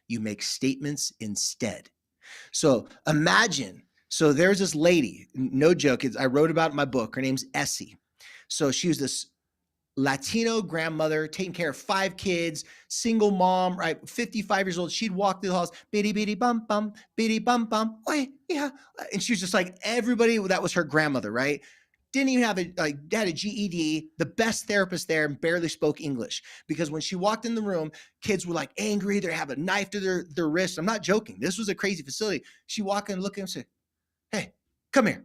You make statements instead. So imagine, so there's this lady, no joke, I wrote about it in my book. Her name's Essie. So she was this Latino grandmother taking care of 5 kids, single mom, right? 55 years old. She'd walk through the halls, bitty, bitty, bum, bum, bitty, bum, bum. Oi, yeah. And she was just like, everybody, that was her grandmother, right? Didn't even have had a GED, the best therapist there, and barely spoke English. Because when she walked in the room, kids were like angry. They have a knife to their wrist. I'm not joking. This was a crazy facility. She walk in and look at him and say, hey, come here.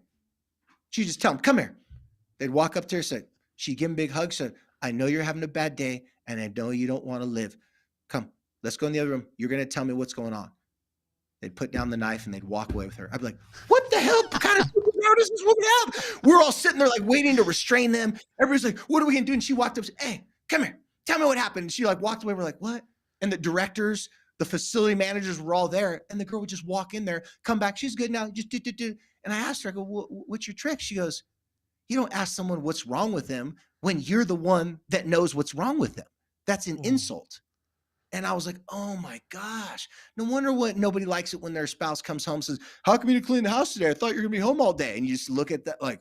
She just tell him, come here. They'd walk up to her, say, she'd give him a big hug, said, I know you're having a bad day, and I know you don't want to live. Come, let's go in the other room. You're going to tell me what's going on. They'd put down the knife, and they'd walk away with her. I'd be like, what the hell kind of superpower does this woman have? We're all sitting there like waiting to restrain them. Everybody's like, what are we going to do? And she walked up and said, hey, come here. Tell me what happened. And she like walked away. We're like, what? And the directors, the facility managers were all there, and the girl would just walk in there, come back. She's good now. Just do. And I asked her, I go, what's your trick? She goes, you don't ask someone what's wrong with them when you're the one that knows what's wrong with them. That's an insult. And I was like, oh my gosh, no wonder nobody likes it when their spouse comes home and says, how come you didn't clean the house today? I thought you were gonna be home all day. And you just look at that like,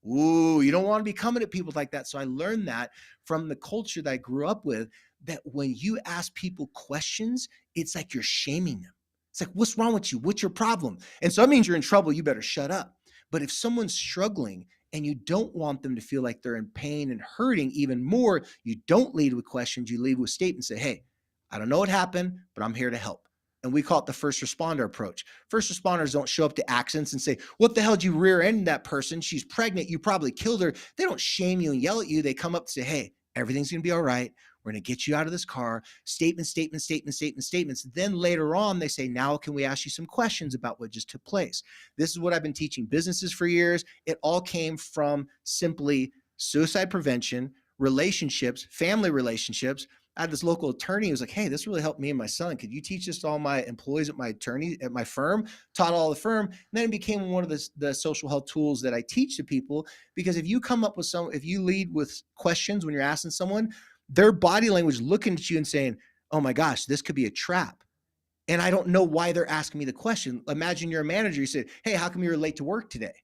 ooh, you don't want to be coming at people like that. So I learned that from the culture that I grew up with, that when you ask people questions, it's like you're shaming them. It's like, what's wrong with you? What's your problem? And so that means you're in trouble. You better shut up. But if someone's struggling and you don't want them to feel like they're in pain and hurting even more, you don't lead with questions. You lead with statements. Say, hey, I don't know what happened, but I'm here to help. And we call it the first responder approach. First responders don't show up to accidents and say, what the hell did you rear-end that person? She's pregnant. You probably killed her. They don't shame you and yell at you. They come up and say, hey, everything's going to be all right. We're going to get you out of this car. Statements. Then later on, they say, now can we ask you some questions about what just took place? This is what I've been teaching businesses for years. It all came from simply suicide prevention, relationships, family relationships. I had this local attorney who was like, hey, this really helped me and my son. Could you teach this to all my employees at my firm? Taught all the firm. And then it became one of the social health tools that I teach to people. Because if you come up with if you lead with questions when you're asking someone, their body language looking at you and saying, oh my gosh, this could be a trap. And I don't know why they're asking me the question. Imagine you're a manager. You say, hey, how come you were late to work today?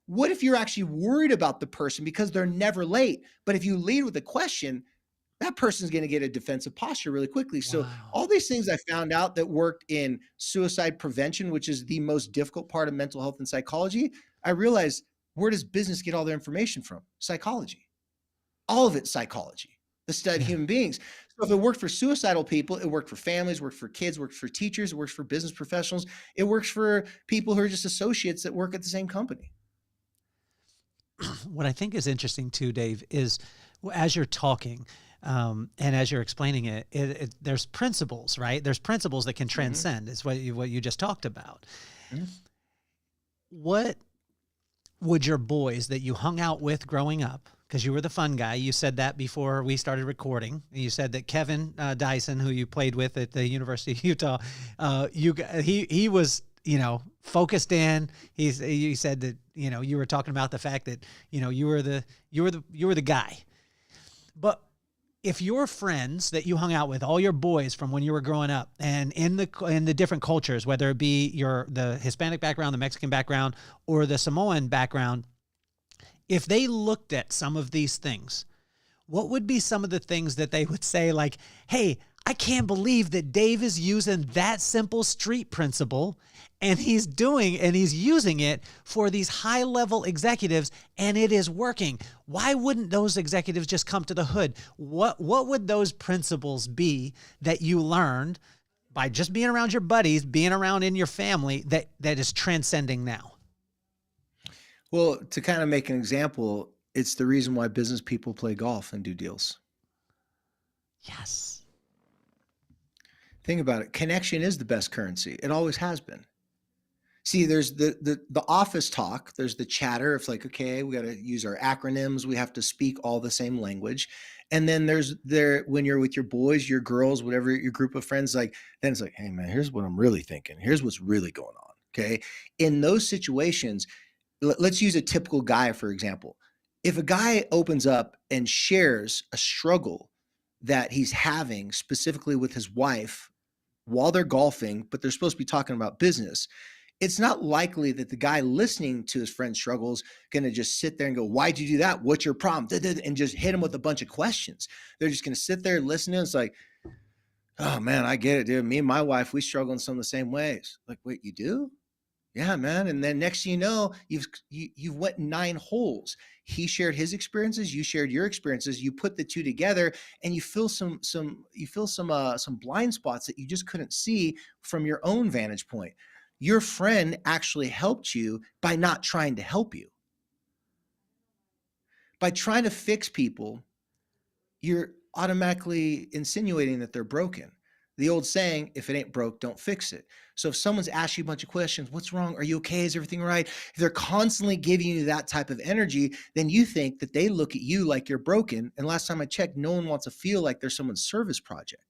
What if you're actually worried about the person because they're never late? But if you lead with a question, that person's going to get a defensive posture really quickly. So all these things I found out that worked in suicide prevention, which is the most difficult part of mental health and psychology, I realized, where does business get all their information from? Psychology. All of it's psychology. The study of human beings. So if it worked for suicidal people, it worked for families, worked for kids, worked for teachers, it works for business professionals. It works for people who are just associates that work at the same company. What I think is interesting too, Dave, is as you're talking and as you're explaining it, there's principles, right? There's principles that can transcend. Is what you just talked about. What would your boys that you hung out with growing up, because you were the fun guy, you said that before we started recording. You said that Kevin Dyson, who you played with at the University of Utah, he was, focused in. You said that, you were talking about the fact that, you were the guy. But if your friends that you hung out with, all your boys from when you were growing up, and in the different cultures, whether it be the Hispanic background, the Mexican background, or the Samoan background, if they looked at some of these things, what would be some of the things that they would say like, hey, I can't believe that Dave is using that simple street principle, and he's using it for these high-level executives, and it is working. Why wouldn't those executives just come to the hood? What would those principles be that you learned by just being around your buddies, being around in your family, that is transcending now? Well, to kind of make an example, it's the reason why business people play golf and do deals. Yes. Think about it. Connection is the best currency. It always has been. See, there's the office talk. There's the chatter of like, okay, we got to use our acronyms. We have to speak all the same language. And then when you're with your boys, your girls, whatever your group of friends, like, then it's like, hey man, here's what I'm really thinking. Here's what's really going on. Okay. In those situations, let's use a typical guy, for example. If a guy opens up and shares a struggle that he's having specifically with his wife while they're golfing, but they're supposed to be talking about business, it's not likely that the guy listening to his friend's struggles going to just sit there and go, why'd you do that? What's your problem? And just hit him with a bunch of questions. They're just going to sit there and listen to it. It's like, oh man, I get it, dude. Me and my wife, we struggle in some of the same ways. Like, wait, you do? Yeah, man. And then next thing you know, you've went 9 holes. He shared his experiences, you shared your experiences, you put the two together, and you feel some blind spots that you just couldn't see from your own vantage point. Your friend actually helped you by not trying to help you. By trying to fix people, you're automatically insinuating that they're broken. The old saying, if it ain't broke, don't fix it. So if someone's asked you a bunch of questions, what's wrong? Are you okay? Is everything right? If they're constantly giving you that type of energy, then you think that they look at you like you're broken. And last time I checked, no one wants to feel like they're someone's service project.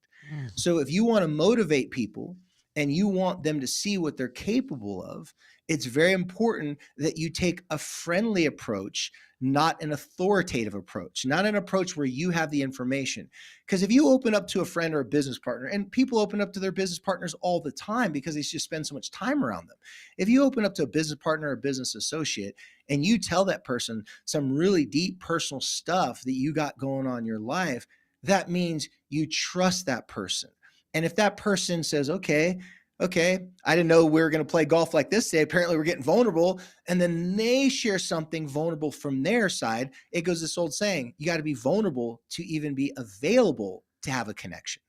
So if you want to motivate people and you want them to see what they're capable of, it's very important that you take a friendly approach, not an authoritative approach, not an approach where you have the information. Because if you open up to a friend or a business partner, and people open up to their business partners all the time because they just spend so much time around them. If you open up to a business partner or a business associate and you tell that person some really deep personal stuff that you got going on in your life, that means you trust that person. And if that person says, okay, I didn't know we were going to play golf like this today. Apparently we're getting vulnerable. And then they share something vulnerable from their side. It goes this old saying, you got to be vulnerable to even be available to have a connection.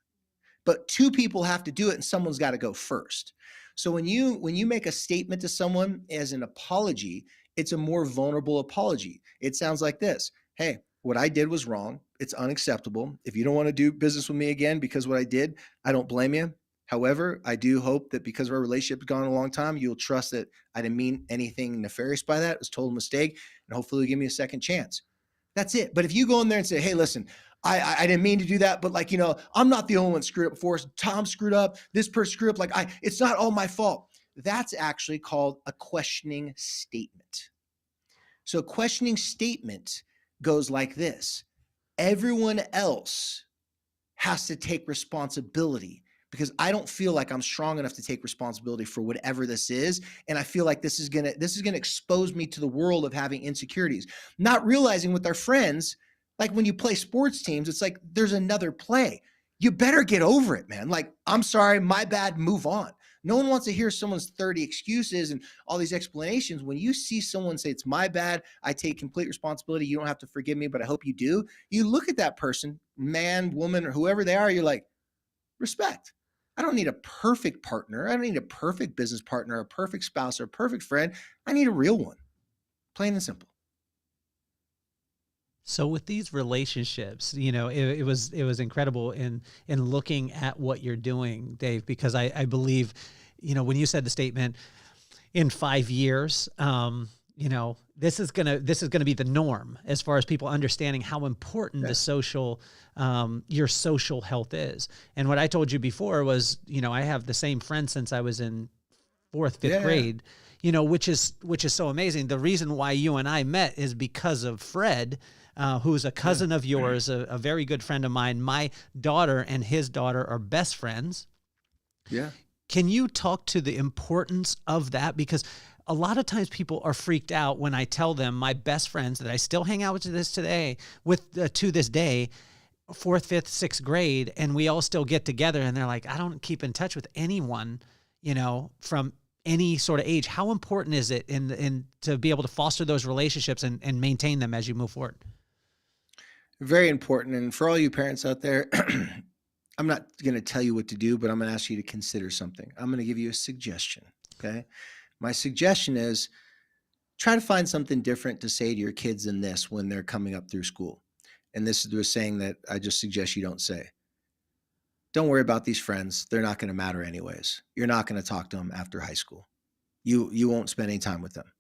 But 2 people have to do it and someone's got to go first. So when you make a statement to someone as an apology, it's a more vulnerable apology. It sounds like this. Hey, what I did was wrong. It's unacceptable. If you don't want to do business with me again because what I did, I don't blame you. However, I do hope that because our relationship has gone a long time, you'll trust that I didn't mean anything nefarious by that. It was a total mistake. And hopefully you'll give me a second chance. That's it. But if you go in there and say, hey, listen, I didn't mean to do that, but like, I'm not the only one screwed up before. Tom screwed up. This person screwed up. It's not all my fault. That's actually called a questioning statement. So a questioning statement goes like this. Everyone else has to take responsibility because I don't feel like I'm strong enough to take responsibility for whatever this is. And I feel like this is gonna expose me to the world of having insecurities. Not realizing with our friends, like when you play sports teams, it's like there's another play. You better get over it, man. Like, I'm sorry, my bad, move on. No one wants to hear someone's 30 excuses and all these explanations. When you see someone say, it's my bad, I take complete responsibility, you don't have to forgive me, but I hope you do. You look at that person, man, woman, or whoever they are, you're like, respect. I don't need a perfect partner. I don't need a perfect business partner, a perfect spouse, or a perfect friend. I need a real one. Plain and simple. So with these relationships, it was incredible in looking at what you're doing, Dave, because I believe, when you said the statement in 5 years, this is gonna be the norm as far as people understanding how important the social, your social health is. And what I told you before was, I have the same friend since I was in 4th, 5th grade, which is so amazing. The reason why you and I met is because of Fred, who's a cousin of yours, a very good friend of mine. My daughter and his daughter are best friends. Yeah. Can you talk to the importance of that? Because a lot of times people are freaked out when I tell them my best friends that I still hang out with to this day, to this day, fourth, fifth, sixth grade, and we all still get together, and they're like, I don't keep in touch with anyone, from any sort of age. How important is it in to be able to foster those relationships and maintain them as you move forward? Very important. And for all you parents out there, I'm not going to tell you what to do, but I'm going to ask you to consider something. I'm going to give you a suggestion. Okay. My suggestion is try to find something different to say to your kids than this when they're coming up through school. And this is the saying that I just suggest you don't say. Don't worry about these friends. They're not going to matter anyways. You're not going to talk to them after high school. You won't spend any time with them.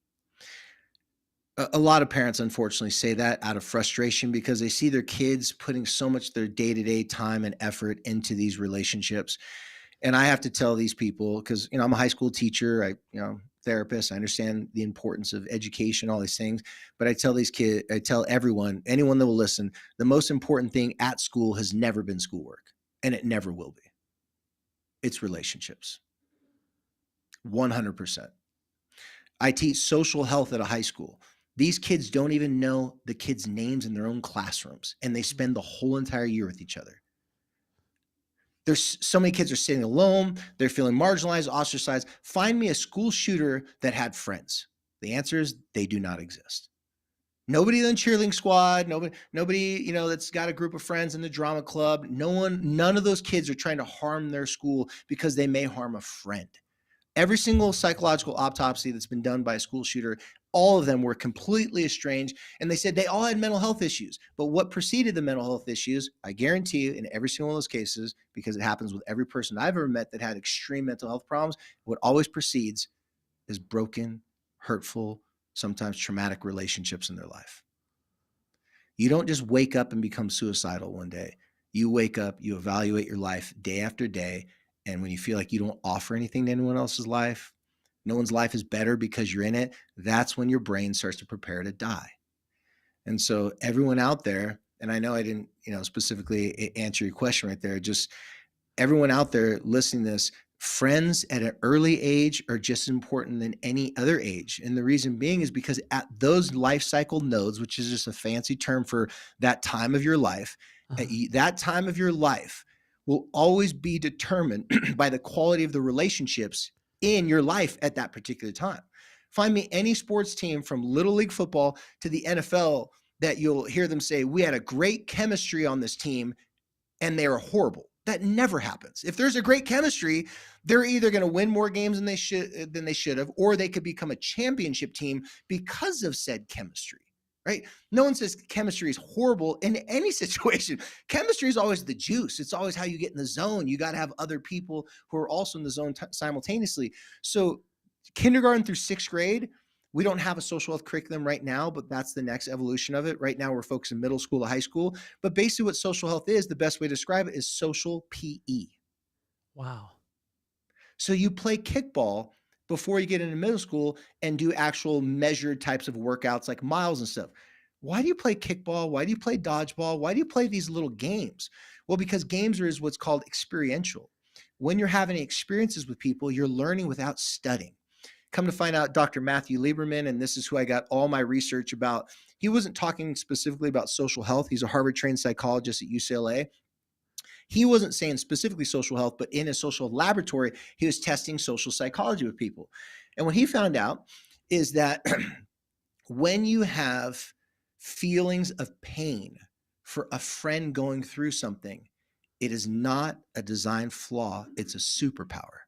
A lot of parents, unfortunately, say that out of frustration because they see their kids putting so much of their day-to-day time and effort into these relationships. And I have to tell these people, because I'm a high school teacher, therapist, I understand the importance of education, all these things. But I tell these kids, I tell everyone, anyone that will listen, the most important thing at school has never been schoolwork, and it never will be. It's relationships. 100%. I teach social health at a high school. These kids don't even know the kids' names in their own classrooms, and they spend the whole entire year with each other. There's so many kids are sitting alone. They're feeling marginalized, ostracized. Find me a school shooter that had friends. The answer is they do not exist. Nobody in the cheerleading squad, nobody, that's got a group of friends in the drama club. None of those kids are trying to harm their school because they may harm a friend. Every single psychological autopsy that's been done by a school shooter, all of them were completely estranged, and they said they all had mental health issues. But what preceded the mental health issues, I guarantee you, in every single one of those cases, because it happens with every person I've ever met that had extreme mental health problems, what always precedes is broken, hurtful, sometimes traumatic relationships in their life. You don't just wake up and become suicidal one day. You wake up, you evaluate your life day after day, and when you feel like you don't offer anything to anyone else's life, no one's life is better because you're in it, that's when your brain starts to prepare to die. And so everyone out there, and I know I didn't, specifically answer your question right there, just everyone out there listening to this, friends at an early age are just as important than any other age. And the reason being is because at those life cycle nodes, which is just a fancy term for that time of your life, that time of your life will always be determined by the quality of the relationships in your life at that particular time. Find me any sports team from Little League football to the NFL that you'll hear them say, we had a great chemistry on this team and they were horrible. That never happens. If there's a great chemistry, they're either going to win more games than they should have, or they could become a championship team because of said chemistry. Right? No one says chemistry is horrible in any situation. Chemistry is always the juice. It's always how you get in the zone. You got to have other people who are also in the zone simultaneously. So kindergarten through sixth grade, we don't have a social health curriculum right now, but that's the next evolution of it. Right now, we're focusing middle school to high school. But basically what social health is, the best way to describe it is social PE. Wow. So you play kickball before you get into middle school and do actual measured types of workouts like miles and stuff. Why do you play kickball? Why do you play dodgeball? Why do you play these little games? Well, because games is what's called experiential. When you're having experiences with people, you're learning without studying. Come to find out, Dr. Matthew Lieberman, and this is who I got all my research about. He wasn't talking specifically about social health. He's a Harvard-trained psychologist at UCLA. He wasn't saying specifically social health, but in a social laboratory, he was testing social psychology with people. And what he found out is that when you have feelings of pain for a friend going through something, it is not a design flaw, it's a superpower.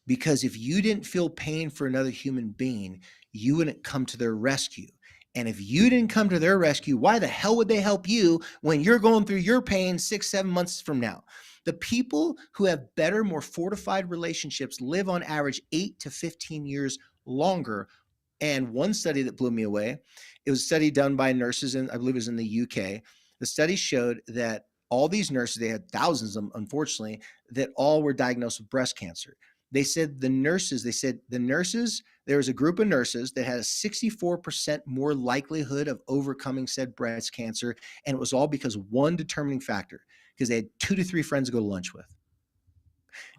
Because if you didn't feel pain for another human being, you wouldn't come to their rescue. And if you didn't come to their rescue, why the hell would they help you when you're going through your pain 6-7 months from now? The people who have better, more fortified relationships live on average 8 to 15 years longer. And one study that blew me away, it was a study done by nurses, and I believe it was in the UK. The study showed that all these nurses, they had thousands of them, unfortunately, that all were diagnosed with breast cancer. They said the nurses, there was a group of nurses that had a 64% more likelihood of overcoming said breast cancer. And it was all because one determining factor, because they had 2 to 3 friends to go to lunch with.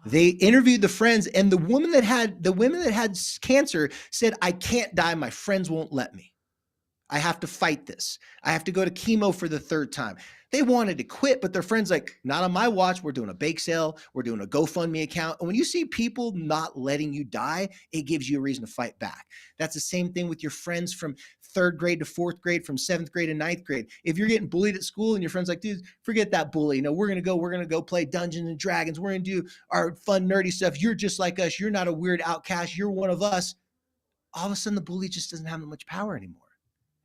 They interviewed the friends, and the women that had cancer said, I can't die. My friends won't let me. I have to fight this. I have to go to chemo for the third time. They wanted to quit, but their friends like, not on my watch. We're doing a bake sale. We're doing a GoFundMe account. And when you see people not letting you die, it gives you a reason to fight back. That's the same thing with your friends from third grade to fourth grade, from seventh grade to ninth grade. If you're getting bullied at school and your friend's like, dude, forget that bully. We're going to go play Dungeons and Dragons. We're going to do our fun, nerdy stuff. You're just like us. You're not a weird outcast. You're one of us. All of a sudden the bully just doesn't have that much power anymore.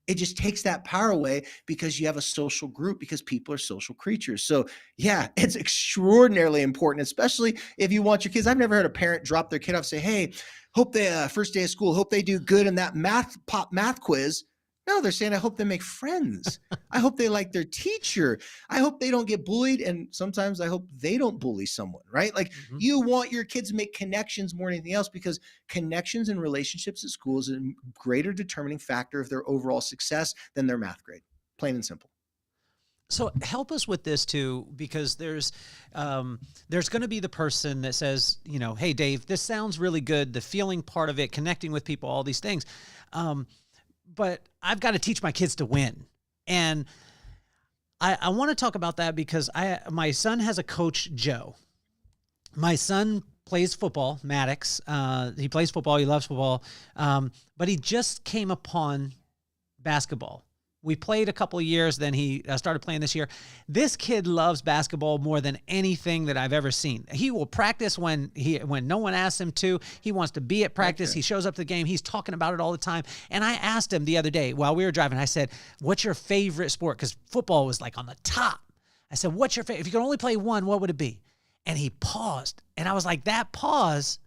It just takes that power away because you have a social group, because people are social creatures. So yeah, it's extraordinarily important, especially if you want your kids. I've never heard a parent drop their kid off and say, hey, hope they first day of school, hope they do good in that math quiz. No, they're saying, I hope they make friends. I hope they like their teacher. I hope they don't get bullied. And sometimes I hope they don't bully someone, right? Like you want your kids to make connections more than anything else, because connections and relationships at school is a greater determining factor of their overall success than their math grade, plain and simple. So help us with this too, because there's going to be the person that says, hey, Dave, this sounds really good. The feeling part of it, connecting with people, all these things. But I've got to teach my kids to win. And I want to talk about that because my son has a coach, Joe. My son plays football, Maddox. He plays football. He loves football. But he just came upon basketball. We played a couple of years, then he started playing this year. This kid loves basketball more than anything that I've ever seen. He will practice when no one asks him to. He wants to be at practice. Okay. He shows up to the game. He's talking about it all the time. And I asked him the other day while we were driving, I said, what's your favorite sport? Because football was like on the top. I said, what's your favorite? If you could only play one, what would it be? And he paused. And I was like, that pause,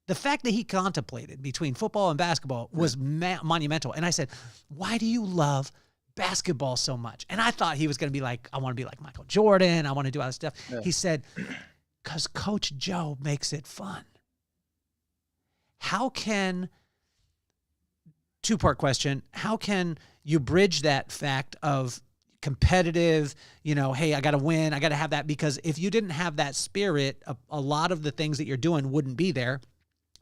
the fact that he contemplated between football and basketball was monumental. And I said, why do you love basketball so much? And I thought he was going to be like, I want to be like Michael Jordan. I want to do all this stuff. Yeah. He said, because Coach Joe makes it fun. Two-part question, how can you bridge that fact of competitive, hey, I got to win, I got to have that? Because if you didn't have that spirit, a lot of the things that you're doing wouldn't be there.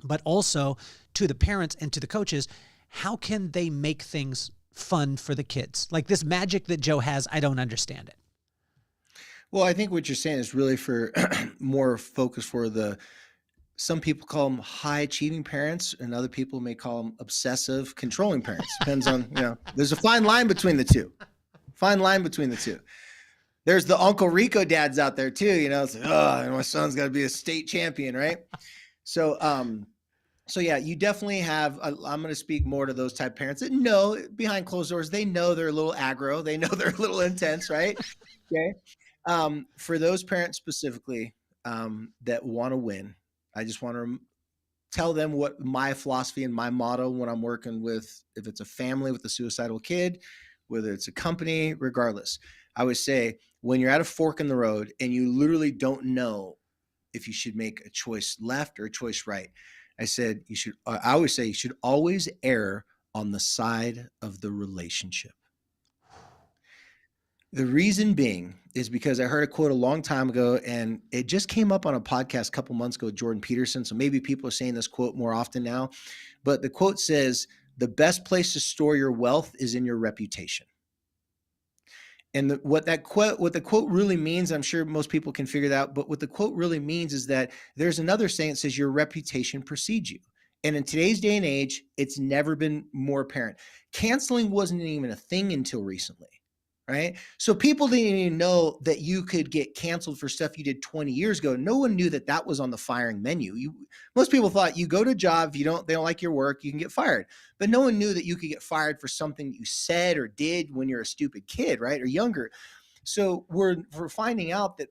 But also to the parents and to the coaches, how can they make things fun for the kids? Like this magic that Joe has, I don't understand it. Well, I think what you're saying is really for more focus for some people call them high achieving parents, and other people may call them obsessive controlling parents. Depends on, there's a fine line between the two. There's the Uncle Rico dads out there too, it's like, my son's got to be a state champion, right? So yeah, you definitely have, I'm going to speak more to those type of parents that know behind closed doors, they know they're a little aggro. They know they're a little intense, right? Okay. For those parents specifically that want to win, I just want to tell them what my philosophy and my motto when I'm working with, if it's a family with a suicidal kid, whether it's a company, regardless, I would say when you're at a fork in the road and you literally don't know if you should make a choice left or a choice right, I always say you should always err on the side of the relationship. The reason being is because I heard a quote a long time ago, and it just came up on a podcast a couple months ago, Jordan Peterson. So maybe people are saying this quote more often now, but the quote says, the best place to store your wealth is in your reputation. And what the quote really means, I'm sure most people can figure that out, but what the quote really means is that there's another saying that says your reputation precedes you. And in today's day and age, it's never been more apparent. Canceling wasn't even a thing until recently, right? So people didn't even know that you could get canceled for stuff you did 20 years ago. No one knew that that was on the firing menu. Most people thought you go to a job, they don't like your work, you can get fired. But no one knew that you could get fired for something that you said or did when you're a stupid kid, right? Or younger. So we're finding out that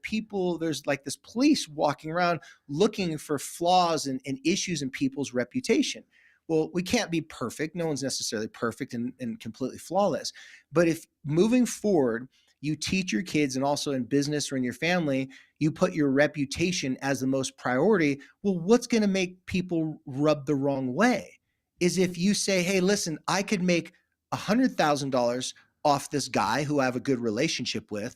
there's like this police walking around looking for flaws and issues in people's reputation. Well, we can't be perfect. No one's necessarily perfect and completely flawless. But if moving forward, you teach your kids, and also in business or in your family, you put your reputation as the most priority, well, what's going to make people rub the wrong way is if you say, hey, listen, I could make $100,000 off this guy who I have a good relationship with.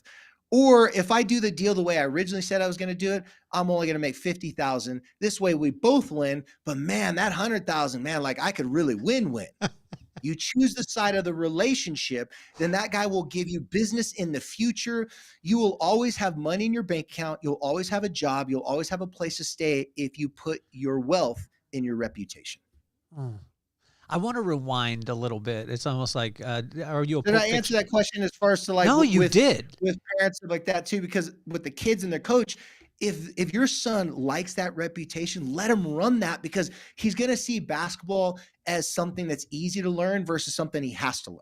Or if I do the deal the way I originally said I was going to do it, I'm only going to make $50,000. This way we both win. But man, that $100,000, man, like I could really win. You choose the side of the relationship, then that guy will give you business in the future. You will always have money in your bank account. You'll always have a job. You'll always have a place to stay if you put your wealth in your reputation. I want to rewind a little bit. It's almost like, are you a Did Pulp I answer Fiction? that question as far as to like No, you did. with parents like that too? Because with the kids and their coach, if your son likes that reputation, let him run that, because he's going to see basketball as something that's easy to learn versus something he has to learn.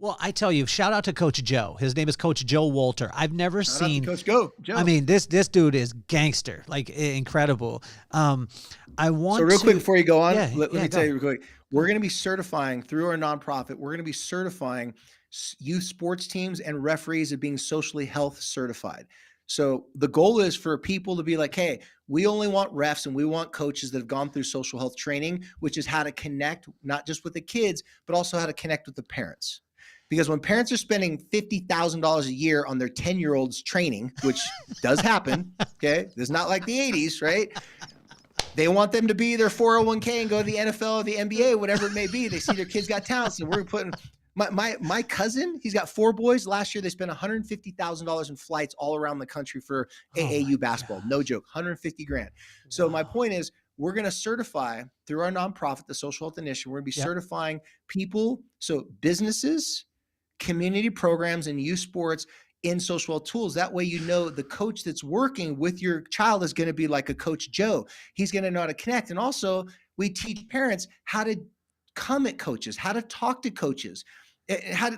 Well, I tell you, shout out to Coach Joe. His name is Coach Joe Walter. I've never Shout out to seen Coach Joe. I mean, this dude is gangster, like incredible. I want So real to, quick before you go on, Yeah, let yeah, me go. tell you real quick. We're going to be certifying through our nonprofit. We're going to be certifying youth sports teams and referees of being socially health certified. So the goal is for people to be like, hey, we only want refs and we want coaches that have gone through social health training, which is how to connect not just with the kids, but also how to connect with the parents. Because when parents are spending $50,000 a year on their 10-year-olds training, which does happen, okay, it's not like the 80s, right? They want them to be their 401k and go to the NFL or the NBA, whatever it may be. They see their kids got talents, and we're putting my cousin. He's got 4 boys. Last year, they spent $150,000 in flights all around the country for AAU basketball. God. No joke, 150 grand. So my point is, we're going to certify through our nonprofit, the Social Health Initiative. We're going to be certifying people, so businesses, community programs, and youth sports in social health tools. That way, you know, the coach that's working with your child is going to be like a Coach Joe. He's going to know how to connect. And also, we teach parents how to come at coaches, how to talk to coaches.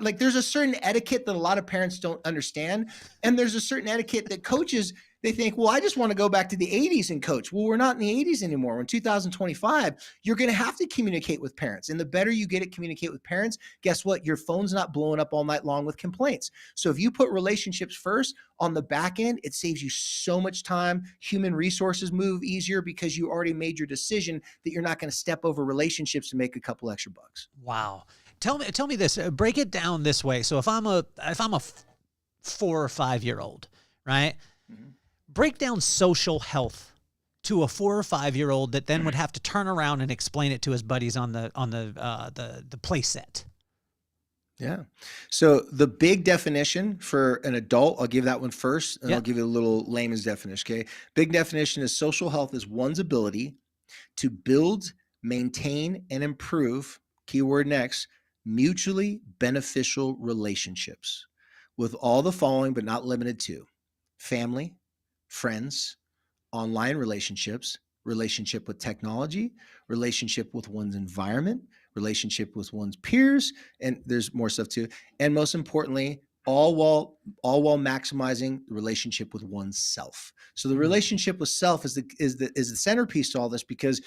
Like there's a certain etiquette that a lot of parents don't understand. And there's a certain etiquette that coaches, they think, well, I just want to go back to the 80s and coach. Well, we're not in the 80s anymore. In 2025, you're going to have to communicate with parents. And the better you get at communicate with parents, guess what? Your phone's not blowing up all night long with complaints. So if you put relationships first on the back end, it saves you so much time. Human resources move easier because you already made your decision that you're not going to step over relationships to make a couple extra bucks. Wow. Tell me this. Break it down this way. So if I'm a 4 or 5 year old, right? Mm-hmm. Break down social health to a 4 or 5 year old that then would have to turn around and explain it to his buddies on the play set. Yeah. So the big definition for an adult, I'll give that one first, and I'll give you a little layman's definition. Okay. Big definition is social health is one's ability to build, maintain, and improve, keyword next, mutually beneficial relationships with all the following, but not limited to: family, friends, online relationships, relationship with technology, relationship with one's environment, relationship with one's peers, and there's more stuff too. And most importantly, all while maximizing the relationship with oneself. So the relationship with self is the centerpiece to all this, because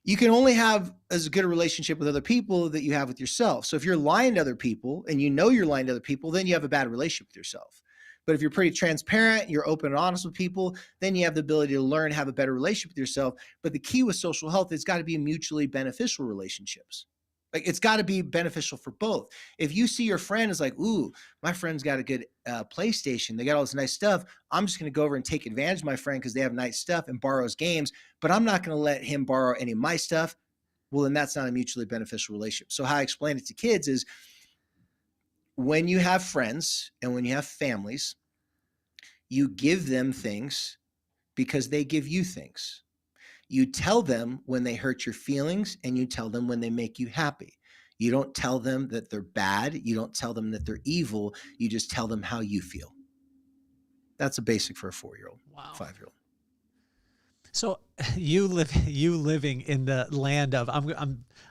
you can only have as good a relationship with other people that you have with yourself. So if you're lying to other people and you know you're lying to other people, then you have a bad relationship with yourself. But if you're pretty transparent, you're open and honest with people, then you have the ability to learn, have a better relationship with yourself. But the key with social health, it's got to be mutually beneficial relationships. Like it's got to be beneficial for both. If you see your friend is like, ooh, my friend's got a good PlayStation, they got all this nice stuff, I'm just going to go over and take advantage of my friend because they have nice stuff and borrow his games, but I'm not going to let him borrow any of my stuff. Well, then that's not a mutually beneficial relationship. So how I explain it to kids is, when you have friends and when you have families, you give them things because they give you things. You tell them when they hurt your feelings, and you tell them when they make you happy. You don't tell them that they're bad. You don't tell them that they're evil. You just tell them how you feel. That's a basic for a 4-year-old, 5-year-old. So you living in the land of,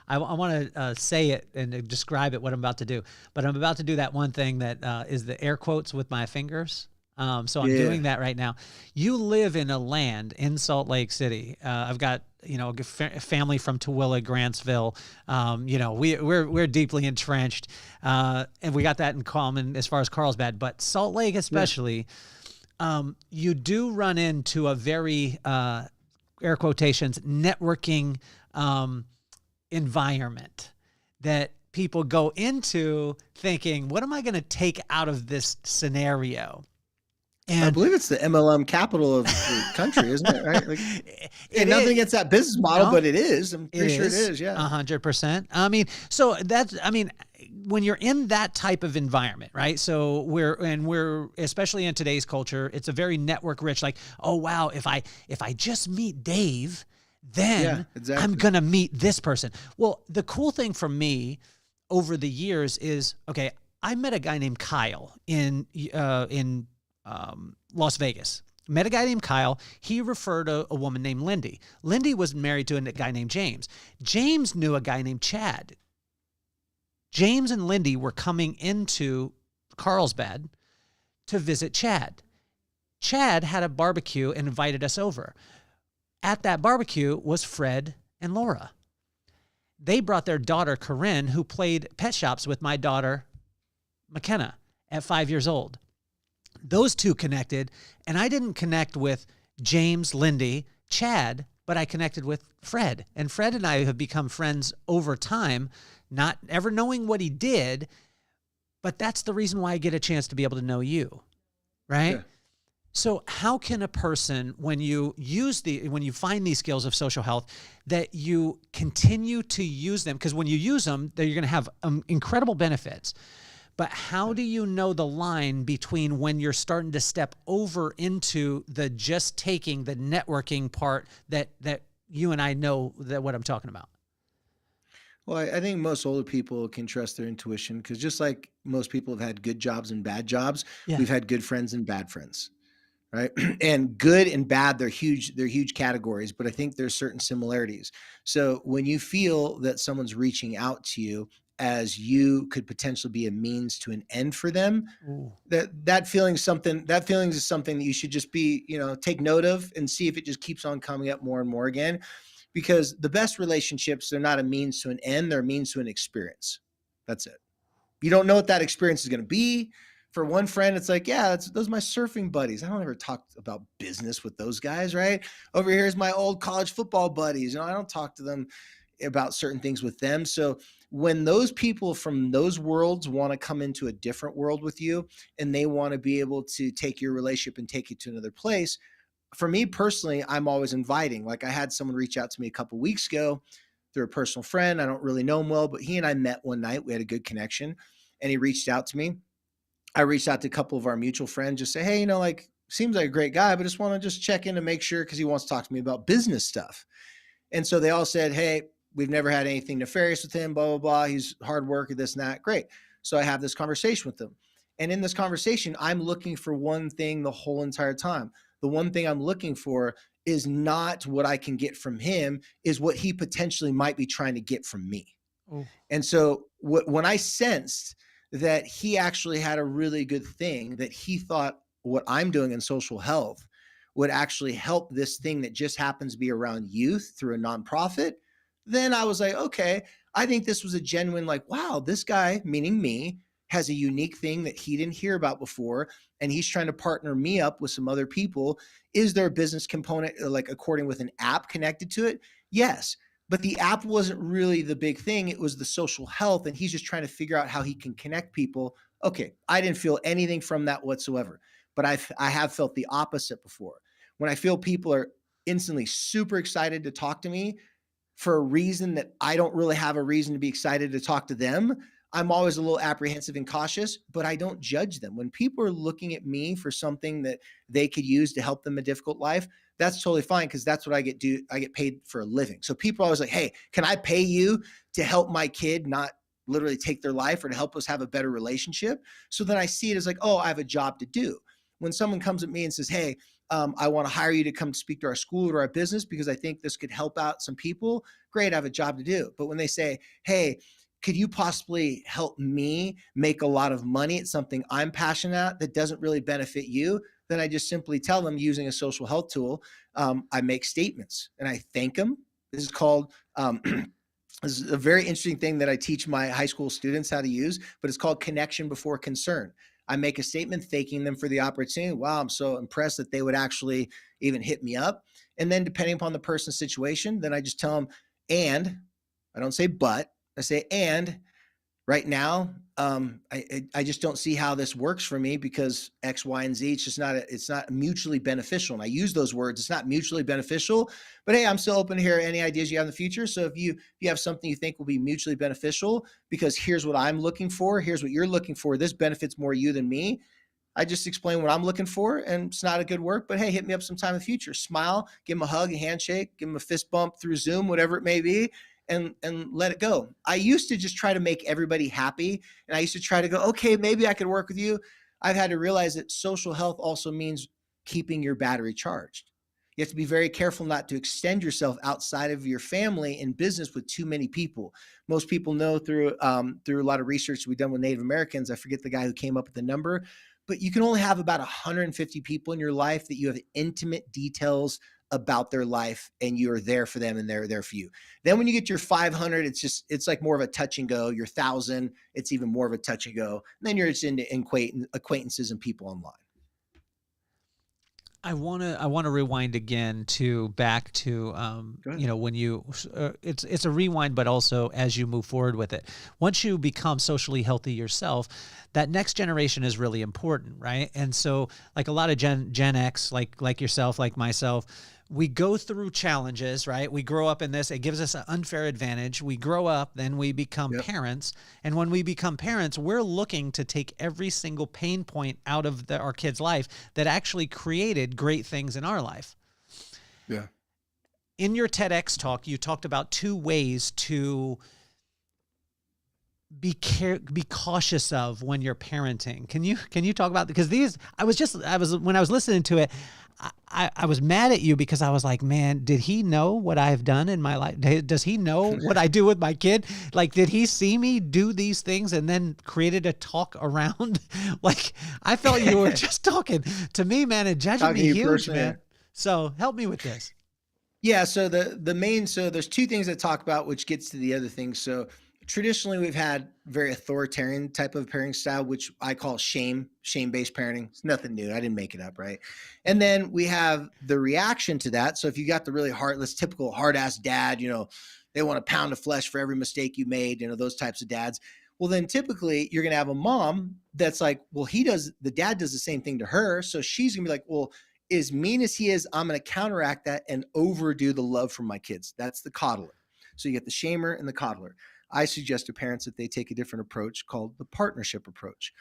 I want to say it and describe it, what I'm about to do, but I'm about to do that one thing that is the air quotes with my fingers. So I'm doing that right now. You live in a land in Salt Lake City. I've got, a family from Tooele, Grantsville. We're deeply entrenched, and we got that in common as far as Carlsbad, but Salt Lake especially, you do run into a very, air quotations, networking, environment that people go into thinking, what am I going to take out of this scenario? I And believe it's the MLM capital of the country, isn't it? Right? Like, it nothing is. against that business model, No, but it is. I'm it pretty sure it is is. Yeah. 100%. I mean, so that's, I mean, when you're in that type of environment, right? So we're especially in today's culture, it's a very network rich, like, oh wow, if I just meet Dave, then Yeah, exactly. I'm gonna meet this person. Well, the cool thing for me over the years is, okay, I met a guy named Kyle in Las Vegas. Met a guy named Kyle. He referred a woman named Lindy. Lindy was married to a guy named James. James knew a guy named Chad. James and Lindy were coming into Carlsbad to visit Chad. Chad had a barbecue and invited us over. At that barbecue was Fred and Laura. They brought their daughter, Corinne, who played pet shops with my daughter, McKenna, at 5 years old. Those two connected, and I didn't connect with James, Lindy, Chad, but I connected with Fred. And Fred and I have become friends over time, not ever knowing what he did, but that's the reason why I get a chance to be able to know you, right? Yeah. So how can a person, when you find these skills of social health, that you continue to use them? Because when you use them, you're going to have incredible benefits. But how do you know the line between when you're starting to step over into the just taking the networking part that you and I know that what I'm talking about? Well, I think most older people can trust their intuition because just like most people have had good jobs and bad jobs, Yeah. we've had good friends and bad friends, right? And good and bad, they're huge categories, but I think there's certain similarities. So when you feel that someone's reaching out to you as you could potentially be a means to an end for them, Ooh. that feeling is something that you should just be, take note of and see if it just keeps on coming up more and more again. Because the best relationships, they're not a means to an end, they're a means to an experience. That's it. You don't know what that experience is going to be. For one friend, it's like, yeah, those are my surfing buddies. I don't ever talk about business with those guys, right? Over here is my old college football buddies. I don't talk to them about certain things with them. So when those people from those worlds want to come into a different world with you and they want to be able to take your relationship and take you to another place, for me personally, I'm always inviting. Like I had someone reach out to me a couple of weeks ago through a personal friend. I don't really know him well, but he and I met one night. We had a good connection and he reached out to me. I reached out to a couple of our mutual friends, just say, hey, seems like a great guy, but just want to just check in to make sure because he wants to talk to me about business stuff. And so they all said, hey, we've never had anything nefarious with him, blah, blah, blah. He's hard worker, this and that. Great. So I have this conversation with them. And in this conversation, I'm looking for one thing the whole entire time. The one thing I'm looking for is not what I can get from him, is what he potentially might be trying to get from me. Oh. And so when I sensed that he actually had a really good thing, that he thought what I'm doing in social health would actually help this thing that just happens to be around youth through a nonprofit, then I was like, okay, I think this was a genuine, like, wow, this guy, meaning me, has a unique thing that he didn't hear about before. And he's trying to partner me up with some other people. Is there a business component, like according with an app connected to it? Yes. But the app wasn't really the big thing. It was the social health. And he's just trying to figure out how he can connect people. Okay. I didn't feel anything from that whatsoever, but I have felt the opposite before. When I feel people are instantly super excited to talk to me for a reason that I don't really have a reason to be excited to talk to them, I'm always a little apprehensive and cautious, but I don't judge them. When people are looking at me for something that they could use to help them a difficult life, that's totally fine because that's what I get paid for a living. So people are always like, hey, can I pay you to help my kid not literally take their life or to help us have a better relationship? So then I see it as like, oh, I have a job to do. When someone comes at me and says, hey, I want to hire you to come speak to our school or our business because I think this could help out some people, great, I have a job to do. But when they say, hey, could you possibly help me make a lot of money at something I'm passionate at that doesn't really benefit you? Then I just simply tell them using a social health tool. I make statements and I thank them. This is called, this is a very interesting thing that I teach my high school students how to use, but it's called connection before concern. I make a statement thanking them for the opportunity. Wow, I'm so impressed that they would actually even hit me up. And then depending upon the person's situation, then I just tell them, and I don't say but, I say, and right now, I just don't see how this works for me because X, Y, and Z. It's just not it's not mutually beneficial. And I use those words. It's not mutually beneficial. But hey, I'm still open to hear any ideas you have in the future. So if you have something you think will be mutually beneficial, because here's what I'm looking for, here's what you're looking for. This benefits more you than me. I just explain what I'm looking for, and it's not a good work, but hey, hit me up sometime in the future. Smile, give him a hug, a handshake, give him a fist bump through Zoom, whatever it may be, and let it go. I used to just try to make everybody happy, and I used to try to go, okay, maybe I could work with you. I've had to realize that social health also means keeping your battery charged. You have to be very careful not to extend yourself outside of your family and business with too many people. Most people know through a lot of research we've done with Native Americans. I forget the guy who came up with the number, but you can only have about 150 people in your life that you have intimate details about their life, and you're there for them and they're there for you. Then when you get to your 500, it's like more of a touch and go. Your 1,000, it's even more of a touch and go. And then you're just into acquaintances and people online. I want to rewind again to back to when you it's a rewind, but also as you move forward with it. Once you become socially healthy yourself, that next generation is really important, right? And so like a lot of Gen X, like yourself, like myself, we go through challenges, right? We grow up in this. It gives us an unfair advantage. We grow up, then we become parents. And when we become parents, we're looking to take every single pain point out of our kid's life that actually created great things in our life. Yeah. In your TEDx talk, you talked about 2 ways to be cautious of when you're parenting. Can you talk about, because when I was listening to it, I was mad at you because I was like, man, did he know what I've done in my life? Does he know what I do with my kid? Like, did he see me do these things and then created a talk around? Like, I felt you were just talking to me, man, and judging me huge, man. So help me with this. Yeah. So there's 2 things I talk about, which gets to the other things. So traditionally we've had very authoritarian type of parenting style, which I call shame-based parenting. It's nothing new. I didn't make it up, right? And then we have the reaction to that. So if you got the really heartless, typical hard-ass dad, they want a pound of flesh for every mistake you made, those types of dads. Well, then typically you're going to have a mom that's like, well, the dad does the same thing to her. So she's going to be like, well, as mean as he is, I'm going to counteract that and overdo the love for my kids. That's the coddler. So you get the shamer and the coddler. I suggest to parents that they take a different approach called the partnership approach.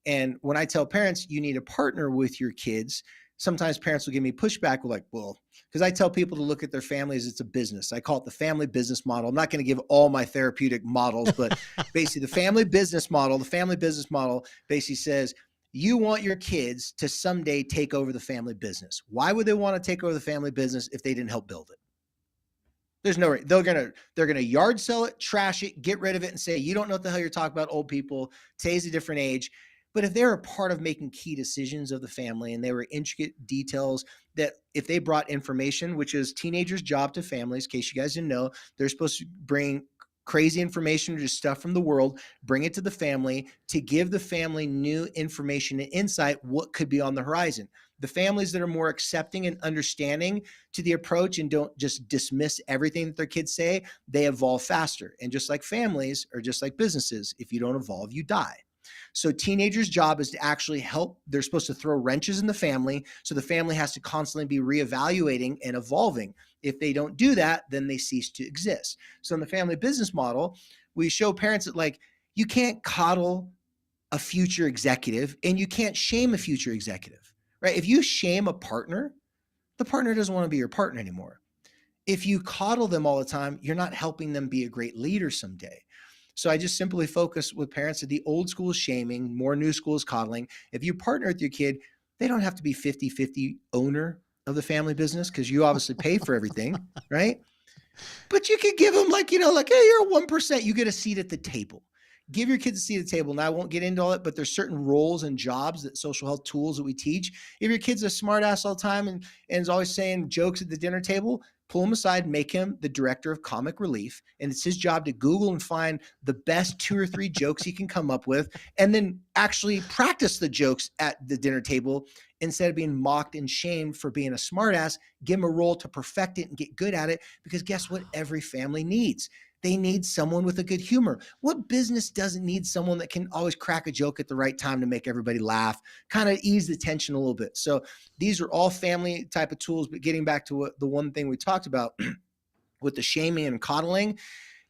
And when I tell parents you need a partner with your kids, sometimes parents will give me pushback. We're like, well, because I tell people to look at their family as it's a business. I call it the family business model. I'm not going to give all my therapeutic models, but basically the family business model basically says you want your kids to someday take over the family business. Why would they want to take over the family business if they didn't help build it? There's no way. They're gonna yard sell it, trash it, get rid of it, and say, you don't know what the hell you're talking about, old people. Today's a different age. But if they're a part of making key decisions of the family and they were intricate details that if they brought information, which is teenagers' job to families, in case you guys didn't know, they're supposed to bring crazy information or just stuff from the world, bring it to the family to give the family new information and insight, what could be on the horizon. The families that are more accepting and understanding to the approach and don't just dismiss everything that their kids say, they evolve faster. And just like families or just like businesses, if you don't evolve, you die. So teenagers' job is to actually help. They're supposed to throw wrenches in the family. So the family has to constantly be reevaluating and evolving. If they don't do that, then they cease to exist. So in the family business model, we show parents that you can't coddle a future executive and you can't shame a future executive, right? If you shame a partner, the partner doesn't want to be your partner anymore. If you coddle them all the time, you're not helping them be a great leader someday. So I just simply focus with parents that the old school is shaming, more new school is coddling. If you partner with your kid, they don't have to be 50-50 owner of the family business because you obviously pay for everything, right? But you could give them hey, you're 1%, you get a seat at the table. Give your kids a seat at the table. Now, I won't get into all it, but there's certain roles and jobs that social health tools that we teach. If your kid's a smart ass all the time and is always saying jokes at the dinner table, pull him aside, make him the director of comic relief. And it's his job to Google and find the best 2 or 3 jokes he can come up with, and then actually practice the jokes at the dinner table instead of being mocked and shamed for being a smart ass. Give him a role to perfect it and get good at it, because guess what? Every family needs They need someone with a good humor. What business doesn't need someone that can always crack a joke at the right time to make everybody laugh, kind of ease the tension a little bit? So these are all family type of tools. But getting back to the one thing we talked about with the shaming and coddling,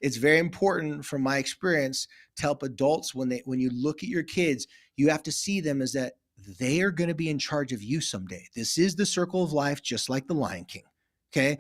it's very important from my experience to help adults when you look at your kids, you have to see them as that they are going to be in charge of you someday. This is the circle of life, just like the Lion King. Okay.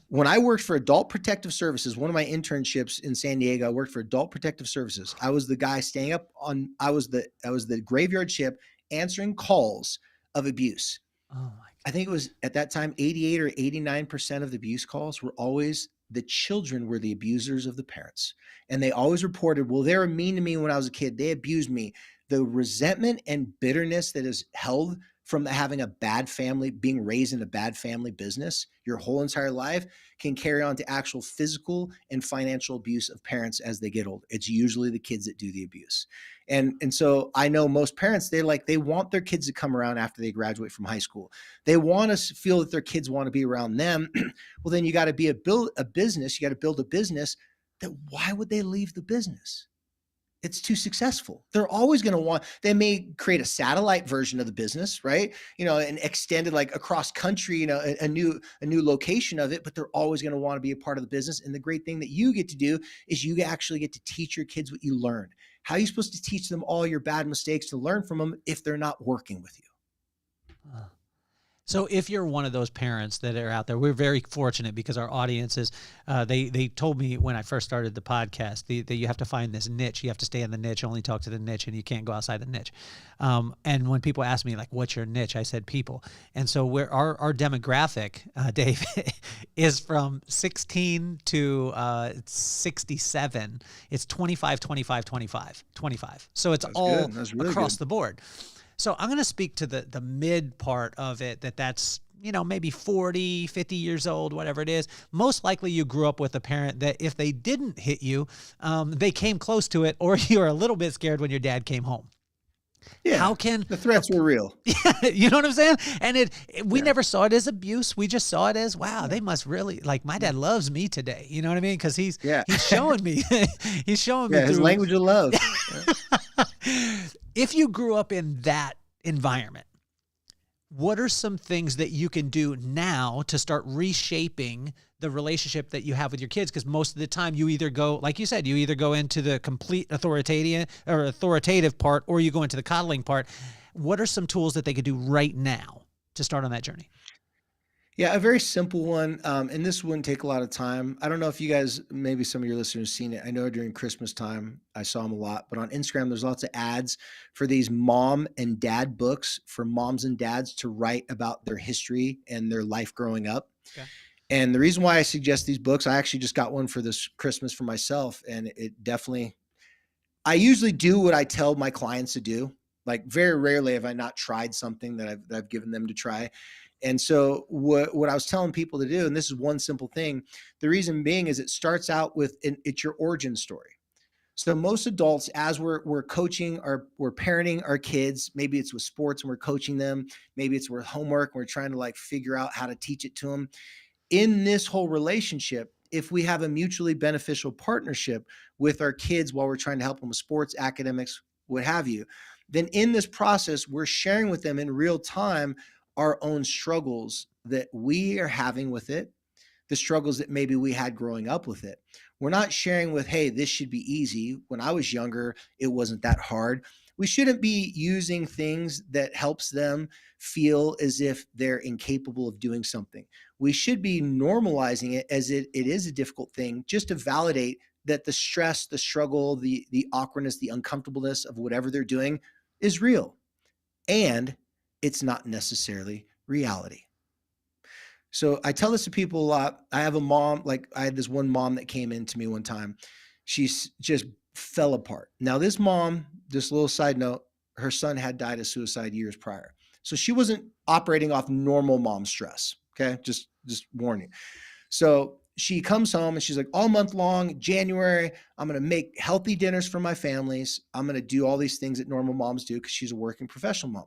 When I worked for Adult Protective Services, one of my internships in San Diego, I worked for Adult Protective Services. I was the guy staying up on, I was the graveyard ship answering calls of abuse. Oh my. I think it was at that time, 88 or 89% of the abuse calls were always the children were the abusers of the parents. And they always reported, well, they were mean to me when I was a kid. They abused me. The resentment and bitterness that is held from having a bad family, being raised in a bad family business your whole entire life can carry on to actual physical and financial abuse of parents as they get older. It's usually the kids that do the abuse. And so I know most parents, they want their kids to come around after they graduate from high school. They want to feel that their kids want to be around them. Well, then you got to build a business that why would they leave the business? It's too successful. They're always going to want, they may create a satellite version of the business, right? And extended like across country, a new location of it, but they're always going to want to be a part of the business. And the great thing that you get to do is you actually get to teach your kids what you learned. How are you supposed to teach them all your bad mistakes to learn from them if they're not working with you? So if you're one of those parents that are out there, we're very fortunate because our audiences, they told me when I first started the podcast that you have to find this niche. You have to stay in the niche, only talk to the niche, and you can't go outside the niche. And when people ask me, like, what's your niche? I said people. And so our demographic, Dave, is from 16 to 67. It's 25, 25, 25, 25. So it's all really across the board. So I'm going to speak to the mid part of it, that's, maybe 40, 50 years old, whatever it is. Most likely you grew up with a parent that if they didn't hit you, they came close to it, or you were a little bit scared when your dad came home. Yeah. How can the threats were real? You know what I'm saying? And we never saw it as abuse. We just saw it as, wow, they must really, like, my dad loves me today. You know what I mean? Because he's showing me. He's showing me his language of love. If you grew up in that environment, what are some things that you can do now to start reshaping the relationship that you have with your kids? Because most of the time you either go, like you said, you either go into the complete authoritative part, or you go into the coddling part. What are some tools that they could do right now to start on that journey? Yeah, a very simple one, and this wouldn't take a lot of time. I don't know if you guys, maybe some of your listeners, seen it. I know during Christmas time, I saw them a lot, but on Instagram, there's lots of ads for these mom and dad books for moms and dads to write about their history and their life growing up. Okay. And the reason why I suggest these books, I actually just got one for this Christmas for myself, and it definitely, I usually do what I tell my clients to do. Like, very rarely have I not tried something that I've given them to try. And so what I was telling people to do, and this is one simple thing, the reason being is it starts out with, it's your origin story. So most adults, as we're coaching we're parenting our kids, maybe it's with sports and we're coaching them, maybe it's with homework and we're trying to like figure out how to teach it to them. In this whole relationship, if we have a mutually beneficial partnership with our kids while we're trying to help them with sports, academics, what have you, then in this process, we're sharing with them in real time our own struggles that we are having with it, the struggles that maybe we had growing up with it. We're not sharing with, hey, this should be easy. When I was younger, it wasn't that hard. We shouldn't be using things that helps them feel as if they're incapable of doing something. We should be normalizing it as it is a difficult thing, just to validate that the stress, the struggle, the awkwardness, the uncomfortableness of whatever they're doing is real. And it's not necessarily reality. So I tell this to people a lot. I have a mom, like I had this one mom that came in to me one time. She just fell apart. Now this mom, just a little side note, her son had died of suicide years prior. So she wasn't operating off normal mom stress. Okay. Just warning. So she comes home and she's like, all month long, January, I'm going to make healthy dinners for my families. I'm going to do all these things that normal moms do because she's a working professional mom.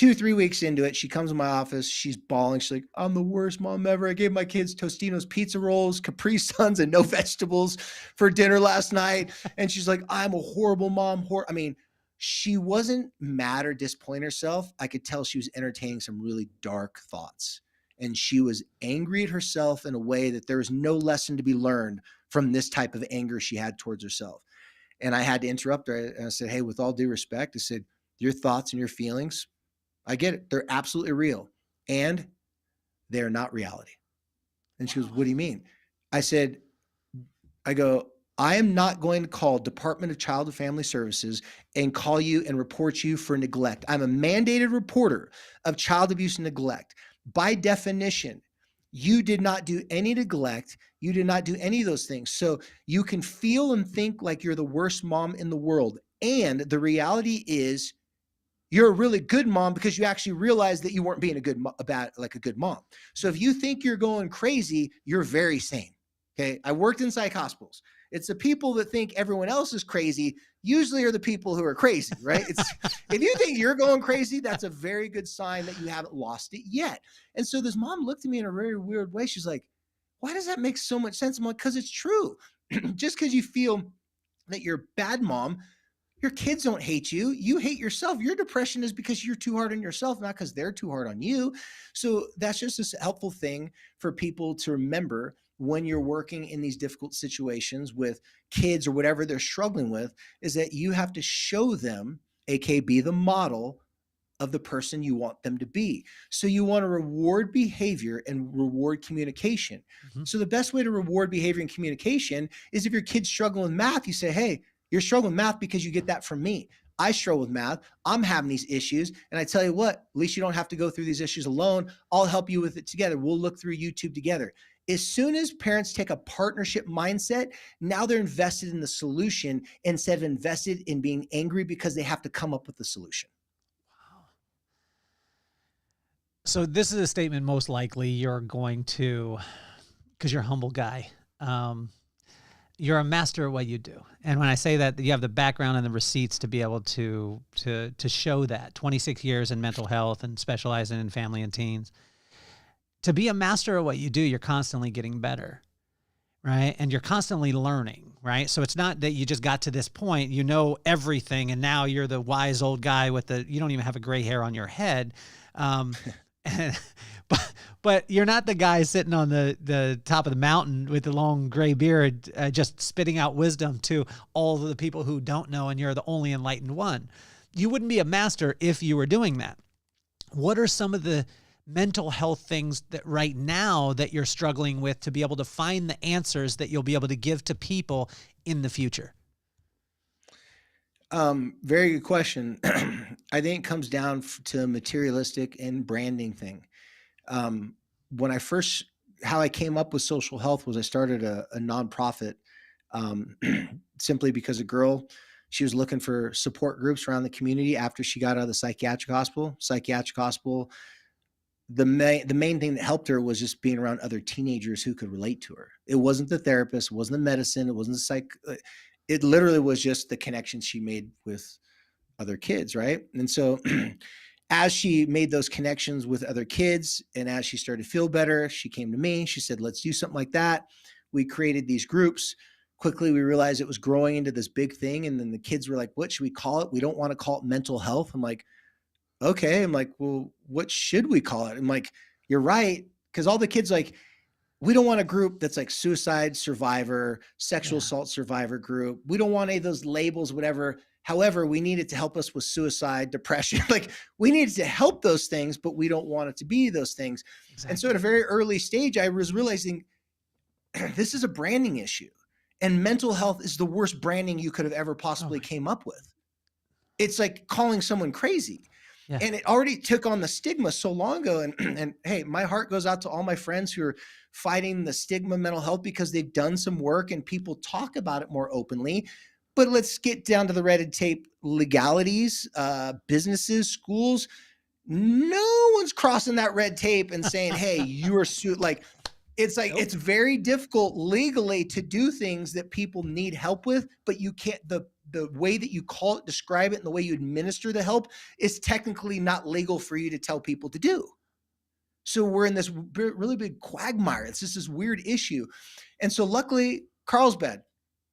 2-3 weeks into it, she comes in my office. She's bawling. She's like, I'm the worst mom ever. I gave my kids Tostino's pizza rolls, Capri Suns, and no vegetables for dinner last night. And she's like, I'm a horrible mom. I mean, she wasn't mad or disappointed herself. I could tell she was entertaining some really dark thoughts. And she was angry at herself in a way that there was no lesson to be learned from this type of anger she had towards herself. And I had to interrupt her. And I said, hey, with all due respect, I said, your thoughts and your feelings, I get it. They're absolutely real. And they're not reality. And she goes, what do you mean? I go, I am not going to call Department of Child and Family Services and call you and report you for neglect. I'm a mandated reporter of child abuse and neglect. By definition, you did not do any neglect. You did not do any of those things. So you can feel and think like you're the worst mom in the world. And the reality is you're a really good mom because you actually realized that you weren't being a good mom. So if you think you're going crazy, you're very sane. Okay. I worked in psych hospitals. It's the people that think everyone else is crazy usually are the people who are crazy, right? If you think you're going crazy, that's a very good sign that you haven't lost it yet. And so this mom looked at me in a very weird way. She's like, why does that make so much sense? I'm like, because it's true. Just because you feel that you're a bad mom, your kids don't hate you. You hate yourself. Your depression is because you're too hard on yourself, not because they're too hard on you. So that's just a helpful thing for people to remember when you're working in these difficult situations with kids or whatever they're struggling with, is that you have to show them, aka be the model of the person you want them to be. So you want to reward behavior and reward communication. Mm-hmm. So the best way to reward behavior and communication is if your kid's struggling with math, you say, hey, you're struggling with math because you get that from me. I struggle with math. I'm having these issues. And I tell you what, at least you don't have to go through these issues alone. I'll help you with it together. We'll look through YouTube together. As soon as parents take a partnership mindset, now they're invested in the solution instead of invested in being angry because they have to come up with the solution. Wow. So this is a statement most likely you're going to, because you're a humble guy, you're a master at what you do. And when I say that, you have the background and the receipts to be able to show that. 26 years in mental health and specializing in family and teens. To be a master at what you do, you're constantly getting better, right? And you're constantly learning, right? So it's not that you just got to this point, you know everything, and now you're the wise old guy you don't even have a gray hair on your head. But you're not the guy sitting on the top of the mountain with the long gray beard, just spitting out wisdom to all of the people who don't know, and you're the only enlightened one. You wouldn't be a master if you were doing that. What are some of the mental health things that right now that you're struggling with to be able to find the answers that you'll be able to give to people in the future? Very good question. I think it comes down to materialistic and branding thing. How I came up with social health was I started a nonprofit, simply because a girl, she was looking for support groups around the community after she got out of the psychiatric hospital. The main thing that helped her was just being around other teenagers who could relate to her. It wasn't the therapist, it wasn't the medicine, it wasn't the psych. It literally was just the connections she made with other kids, right? And so as she made those connections with other kids and as she started to feel better, she came to me. She said, let's do something like that. We created these groups. Quickly, we realized it was growing into this big thing. And then the kids were like, what should we call it? We don't want to call it mental health. I'm like, okay. I'm like, well, what should we call it? I'm like, you're right. Because all the kids like, we don't want a group that's like suicide survivor, sexual assault survivor group. We don't want any of those labels, whatever. However, we need it to help us with suicide, depression. Like we needed to help those things, but we don't want it to be those things. Exactly. And so at a very early stage, I was realizing this is a branding issue, and mental health is the worst branding you could have ever possibly came up with. It's like calling someone crazy. Yeah. And it already took on the stigma so long ago. And hey, my heart goes out to all my friends who are fighting the stigma of mental health because they've done some work and people talk about it more openly. But let's get down to the red tape legalities, businesses, schools. No one's crossing that red tape and saying, hey, you are like It's like, it's very difficult legally to do things that people need help with, but you can't, the way that you call it, describe it, and the way you administer the help is technically not legal for you to tell people to do. So we're in this really big quagmire. It's just this weird issue. And so luckily, Carlsbad,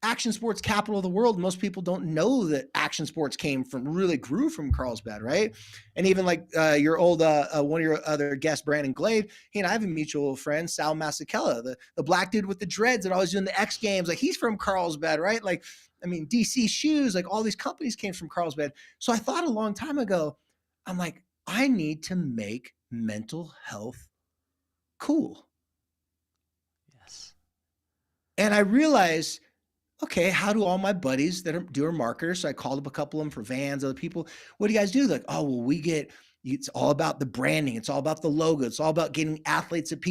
action sports capital of the world. Most people don't know that action sports really grew from Carlsbad, right? And even like your old, one of your other guests, Brandon Glade, he and I have a mutual friend, Sal Masekela, the black dude with the dreads that always doing the X Games. Like, he's from Carlsbad, right? Like, I mean, DC Shoes, like all these companies came from Carlsbad. So I thought a long time ago, I'm like, I need to make mental health cool. Yes. And I realized, okay, how do all my buddies that are marketers? So I called up a couple of them for Vans, other people. What do you guys do? Like, oh, well, it's all about the branding. It's all about the logo. It's all about getting athletes and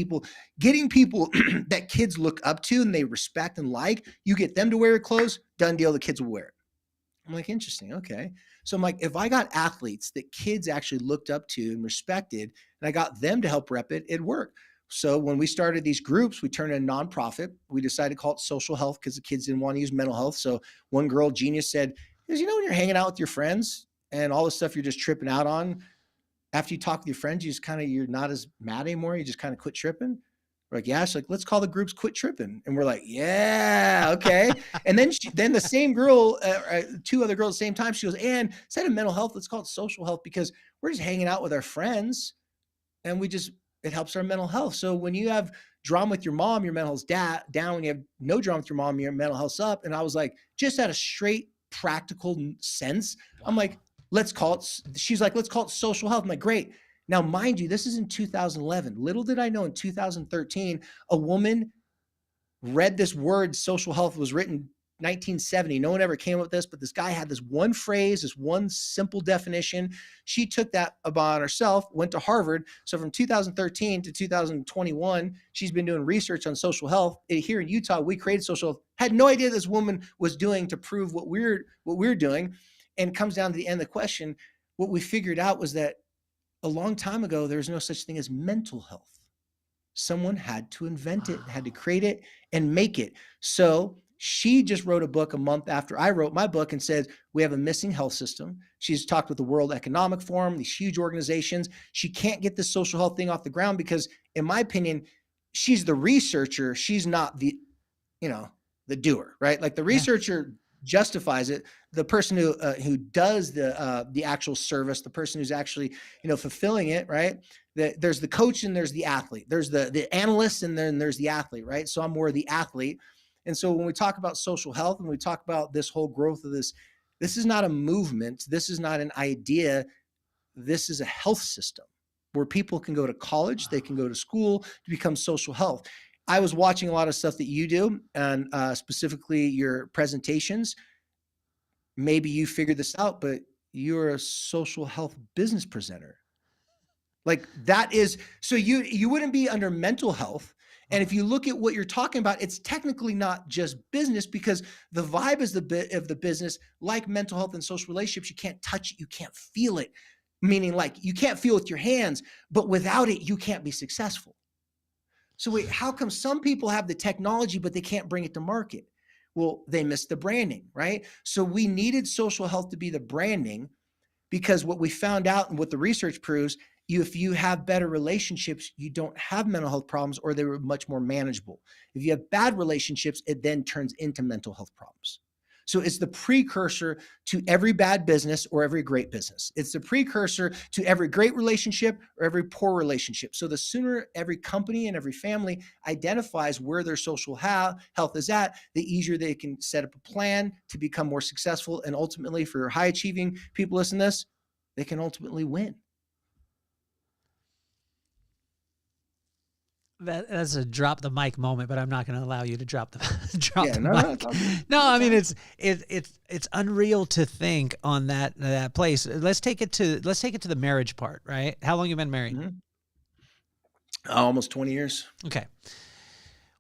getting people that kids look up to and they respect and like. You get them to wear your clothes, done deal, the kids will wear it. I'm like, interesting. Okay. So I'm like, if I got athletes that kids actually looked up to and respected, and I got them to help rep it, it'd work. So when we started these groups, we turned a nonprofit. We decided to call it social health because the kids didn't want to use mental health. So one girl, Genius, said, when you're hanging out with your friends and all the stuff you're just tripping out on, after you talk with your friends, you're not as mad anymore. You just kind of quit tripping. We're like, yeah. She's like, let's call the groups Quit Tripping. And we're like, yeah, okay. And then the same girl, two other girls at the same time, she goes, and instead of mental health, let's call it social health, because we're just hanging out with our friends and it helps our mental health. So when you have drama with your mom, your mental health's down. When you have no drama with your mom, your mental health's up. And I was like, just at a straight practical sense, wow. I'm like, she's like, let's call it social health. I'm like, great. Now, mind you, this is in 2011. Little did I know in 2013, a woman read this word, social health, was written 1970. No one ever came up with this, but this guy had this one phrase, this one simple definition. She took that upon herself, went to Harvard. So from 2013 to 2021, she's been doing research on social health. Here in Utah, we created social health. Had no idea this woman was doing to prove what we're doing. And it comes down to the end of the question. What we figured out was that a long time ago, there was no such thing as mental health. Someone had to invent it, had to create it and make it. So she just wrote a book a month after I wrote my book and said, we have a missing health system. She's talked with the World Economic Forum, these huge organizations. She can't get this social health thing off the ground because, in my opinion, she's the researcher. She's not the doer, right? Like the researcher justifies it. The person who does the actual service, the person who's actually, fulfilling it, right? There's the coach and there's the athlete. There's the analyst and then there's the athlete, right? So I'm more the athlete. And so when we talk about social health and we talk about this whole growth of this is not a movement. This is not an idea. This is a health system where people can go to college, they can go to school to become social health. I was watching a lot of stuff that you do, and specifically your presentations. Maybe you figured this out, but you're a social health business presenter. Like that is, so you wouldn't be under mental health. And if you look at what you're talking about, it's technically not just business, because the vibe is of the business, like mental health and social relationships. You can't touch it. You can't feel it. Meaning like you can't feel with your hands, but without it, you can't be successful. So wait, how come some people have the technology, but they can't bring it to market? Well, they missed the branding, right? So we needed social health to be the branding, because what we found out and what the research proves, if you have better relationships, you don't have mental health problems, or they were much more manageable. If you have bad relationships, it then turns into mental health problems. So it's the precursor to every bad business or every great business. It's the precursor to every great relationship or every poor relationship. So the sooner every company and every family identifies where their social health is at, the easier they can set up a plan to become more successful. And ultimately, for your high achieving people listening to this, they can ultimately win. That's a drop the mic moment, but I'm not going to allow you to drop the mic. No, no, I mean it's unreal to think on that place. Let's take it to the marriage part, right? How long you been married? Mm-hmm. Almost 20 years. Okay.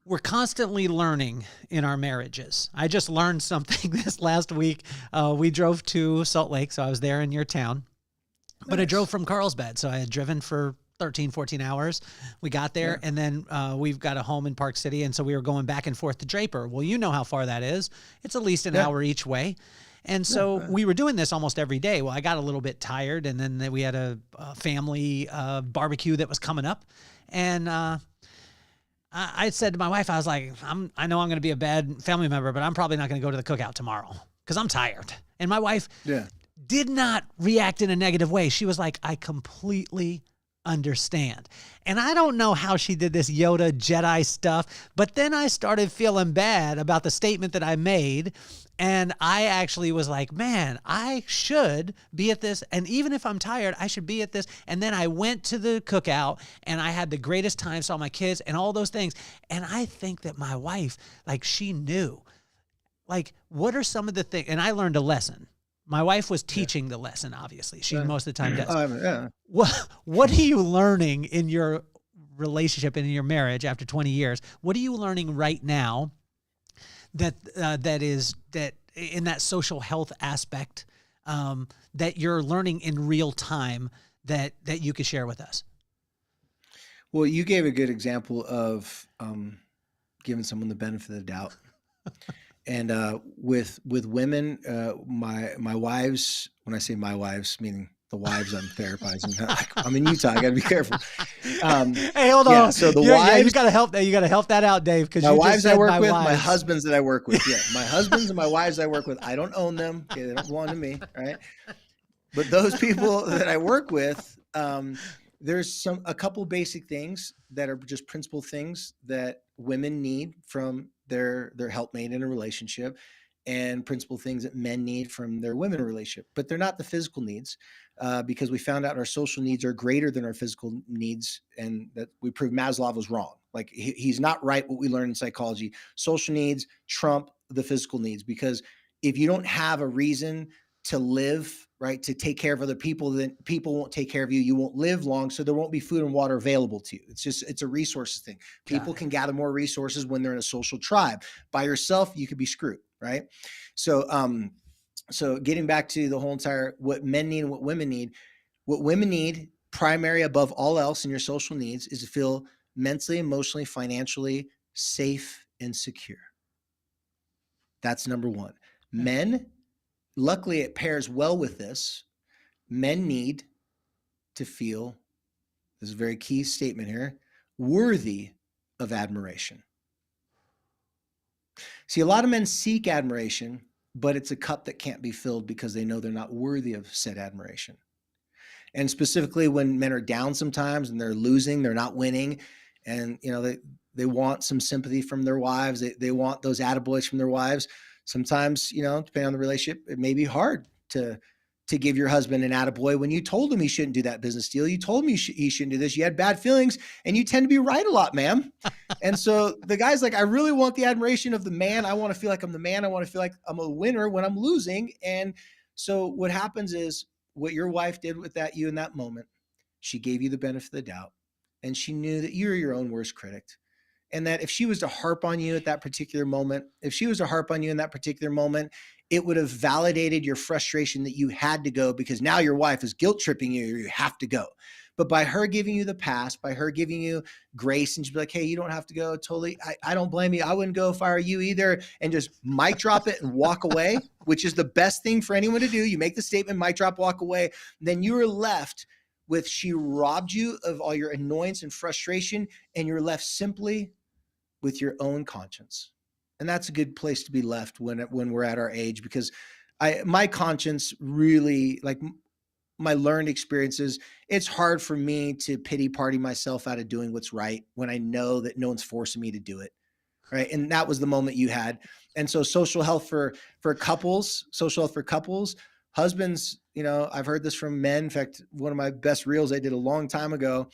We're constantly learning in our marriages. I just learned something this last week. We drove to Salt Lake, so I was there in your town. But I drove from Carlsbad, so I had driven for 13, 14 hours. We got there, and then we've got a home in Park City, and so we were going back and forth to Draper. Well, you know how far that is. It's at least an hour each way. And so we were doing this almost every day. Well, I got a little bit tired, and then we had a family barbecue that was coming up. And I said to my wife, I was like, I know I'm going to be a bad family member, but I'm probably not going to go to the cookout tomorrow because I'm tired. And my wife did not react in a negative way. She was like, I completely understand. And I don't know how she did this Yoda Jedi stuff, but then I started feeling bad about the statement that I made. And I actually was like, man, I should be at this. And even if I'm tired, I should be at this. And then I went to the cookout and I had the greatest time, saw my kids and all those things. And I think that my wife, like, she knew, like, what are some of the things, and I learned a lesson. My wife was teaching the lesson, obviously. She most of the time does. What are you learning in your relationship and in your marriage after 20 years? What are you learning right now that in that social health aspect that you're learning in real time that you could share with us? Well, you gave a good example of giving someone the benefit of the doubt. And with women, my wives, when I say my wives, meaning the wives I'm therapizing, I'm in Utah. I got to be careful. Hey, hold on. So the wives, you got to help. You got to help that out, Dave. Because my wives I work with, my husbands that I work with. Yeah, my husbands and my wives I work with. I don't own them. Okay, they don't belong to me. Right. But those people that I work with, there's a couple basic things that are just principal things that women need from their helpmate in a relationship, and principal things that men need from their women relationship. But they're not the physical needs, because we found out our social needs are greater than our physical needs, and that we proved Maslow was wrong. Like he's not right. What we learn in psychology, social needs trump the physical needs, because if you don't have a reason to live, right, to take care of other people, then people won't take care of you. You won't live long, so there won't be food and water available to you. It's a resources thing. People can gather more resources when they're in a social tribe. By yourself, you could be screwed, right? So, so getting back to the whole entire what men need and what women need, primary above all else in your social needs is to feel mentally, emotionally, financially safe and secure. That's number one. Men, luckily, it pairs well with this. Men need to feel, this is a very key statement here, worthy of admiration. See, a lot of men seek admiration, but it's a cup that can't be filled because they know they're not worthy of said admiration. And specifically when men are down sometimes and they're losing, they're not winning, and they want some sympathy from their wives. They want those attaboys from their wives. Sometimes, depending on the relationship, it may be hard to give your husband an attaboy when you told him he shouldn't do that business deal. You told him he shouldn't do this. You had bad feelings, and you tend to be right a lot, ma'am. And so the guy's like, I really want the admiration of the man. I want to feel like I'm the man. I want to feel like I'm a winner when I'm losing. And so what happens is what your wife did with you in that moment, she gave you the benefit of the doubt, and she knew that you're your own worst critic. And that if she was to harp on you at that particular moment, it would have validated your frustration that you had to go, because now your wife is guilt tripping you, or you have to go. But by her giving you the pass, by her giving you grace, and she'd be like, hey, you don't have to go. Totally. I don't blame you. I wouldn't go if I were you either. And just mic drop it and walk away, which is the best thing for anyone to do. You make the statement, mic drop, walk away. Then you are left with, she robbed you of all your annoyance and frustration, and you're left simply with your own conscience. And that's a good place to be left when we're at our age, because my conscience really, like my learned experiences, it's hard for me to pity party myself out of doing what's right when I know that no one's forcing me to do it. Right. And that was the moment you had. And so social health for couples, husbands, I've heard this from men. In fact, one of my best reels I did a long time ago,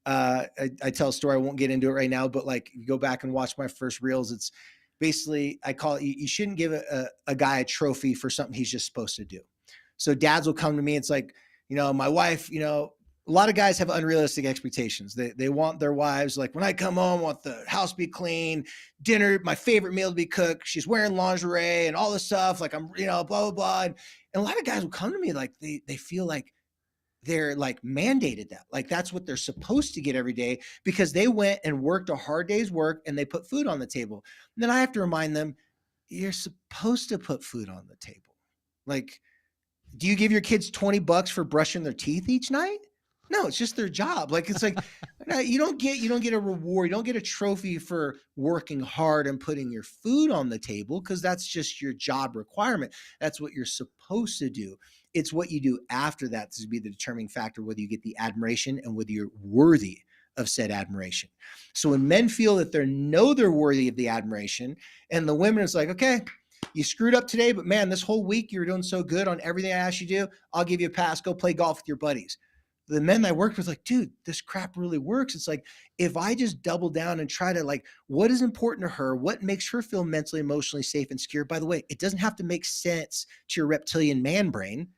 I tell a story. I won't get into it right now, but like, if you go back and watch my first reels, it's basically, I call it, you shouldn't give a guy a trophy for something he's just supposed to do. So dads will come to me. It's like, my wife, a lot of guys have unrealistic expectations. They want their wives, like, when I come home, I want the house be clean, dinner, my favorite meal to be cooked. She's wearing lingerie and all this stuff. Like, I'm, blah, blah, blah. And a lot of guys will come to me like they feel like they're like mandated that. Like that's what they're supposed to get every day because they went and worked a hard day's work and they put food on the table. And then I have to remind them, you're supposed to put food on the table. Like, do you give your kids $20 for brushing their teeth each night? No, it's just their job. Like, it's like, you don't get a reward. You don't get a trophy for working hard and putting your food on the table because that's just your job requirement. That's what you're supposed to do. It's what you do after that to be the determining factor, whether you get the admiration and whether you're worthy of said admiration. So when men feel that they're worthy of the admiration, and the women is like, okay, you screwed up today, but man, this whole week you were doing so good on everything I asked you to do. I'll give you a pass. Go play golf with your buddies. The men I worked with like, dude, this crap really works. It's like, if I just double down and try to like, what is important to her? What makes her feel mentally, emotionally safe and secure? By the way, it doesn't have to make sense to your reptilian man brain.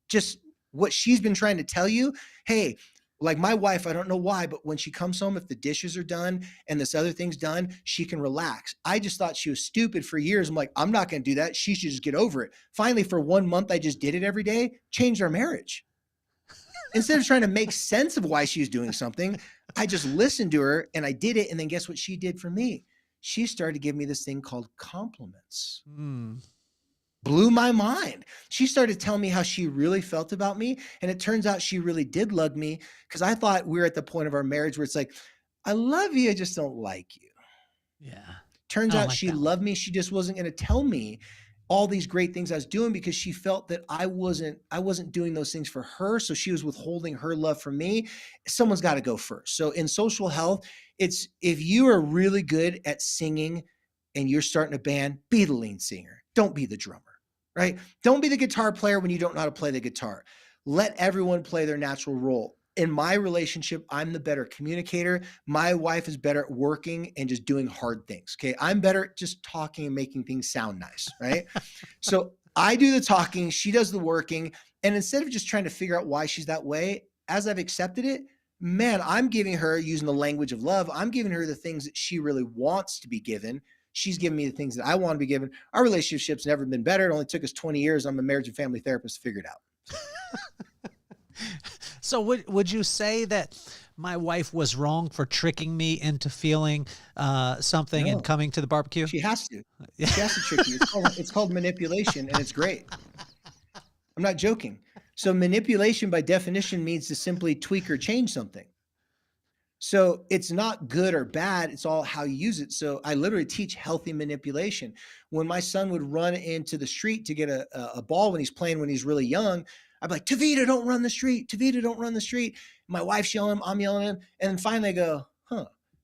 Just what she's been trying to tell you. Hey, like my wife, I don't know why, but when she comes home, if the dishes are done and this other thing's done, she can relax. I just thought she was stupid for years. I'm like, I'm not going to do that. She should just get over it. Finally, for 1 month, I just did it every day, changed our marriage. Instead of trying to make sense of why she was doing something, I just listened to her and I did it. And then guess what she did for me? She started to give me this thing called compliments. Blew my mind. She started telling me how she really felt about me. And it turns out she really did love me because I thought we were at the point of our marriage where it's like, I love you. I just don't like you. Yeah. Turns out she loved me. She just wasn't going to tell me all these great things I was doing because she felt that I wasn't doing those things for her. So she was withholding her love from me. Someone's got to go first. So in social health, it's if you are really good at singing and you're starting a band, be the lead singer. Don't be the drummer, right? Don't be the guitar player when you don't know how to play the guitar. Let everyone play their natural role. In my relationship, I'm the better communicator. My wife is better at working and just doing hard things. Okay. I'm better at just talking and making things sound nice. Right. So I do the talking, she does the working. And instead of just trying to figure out why she's that way, as I've accepted it, man, I'm giving her, using the language of love, I'm giving her the things that she really wants to be given. She's giving me the things that I want to be given. Our relationship's never been better. It only took us 20 years. I'm a marriage and family therapist to figure it out. So would you say that my wife was wrong for tricking me into feeling something and coming to the barbecue? She has to. She has to trick you. It's called manipulation, and it's great. I'm not joking. So manipulation by definition means to simply tweak or change something. So it's not good or bad. It's all how you use it. So I literally teach healthy manipulation. When my son would run into the street to get a ball when he's playing when he's really young, I'd be like, Tavita, don't run the street. Tavita, don't run the street. My wife's yelling, I'm yelling at him. And then finally I go,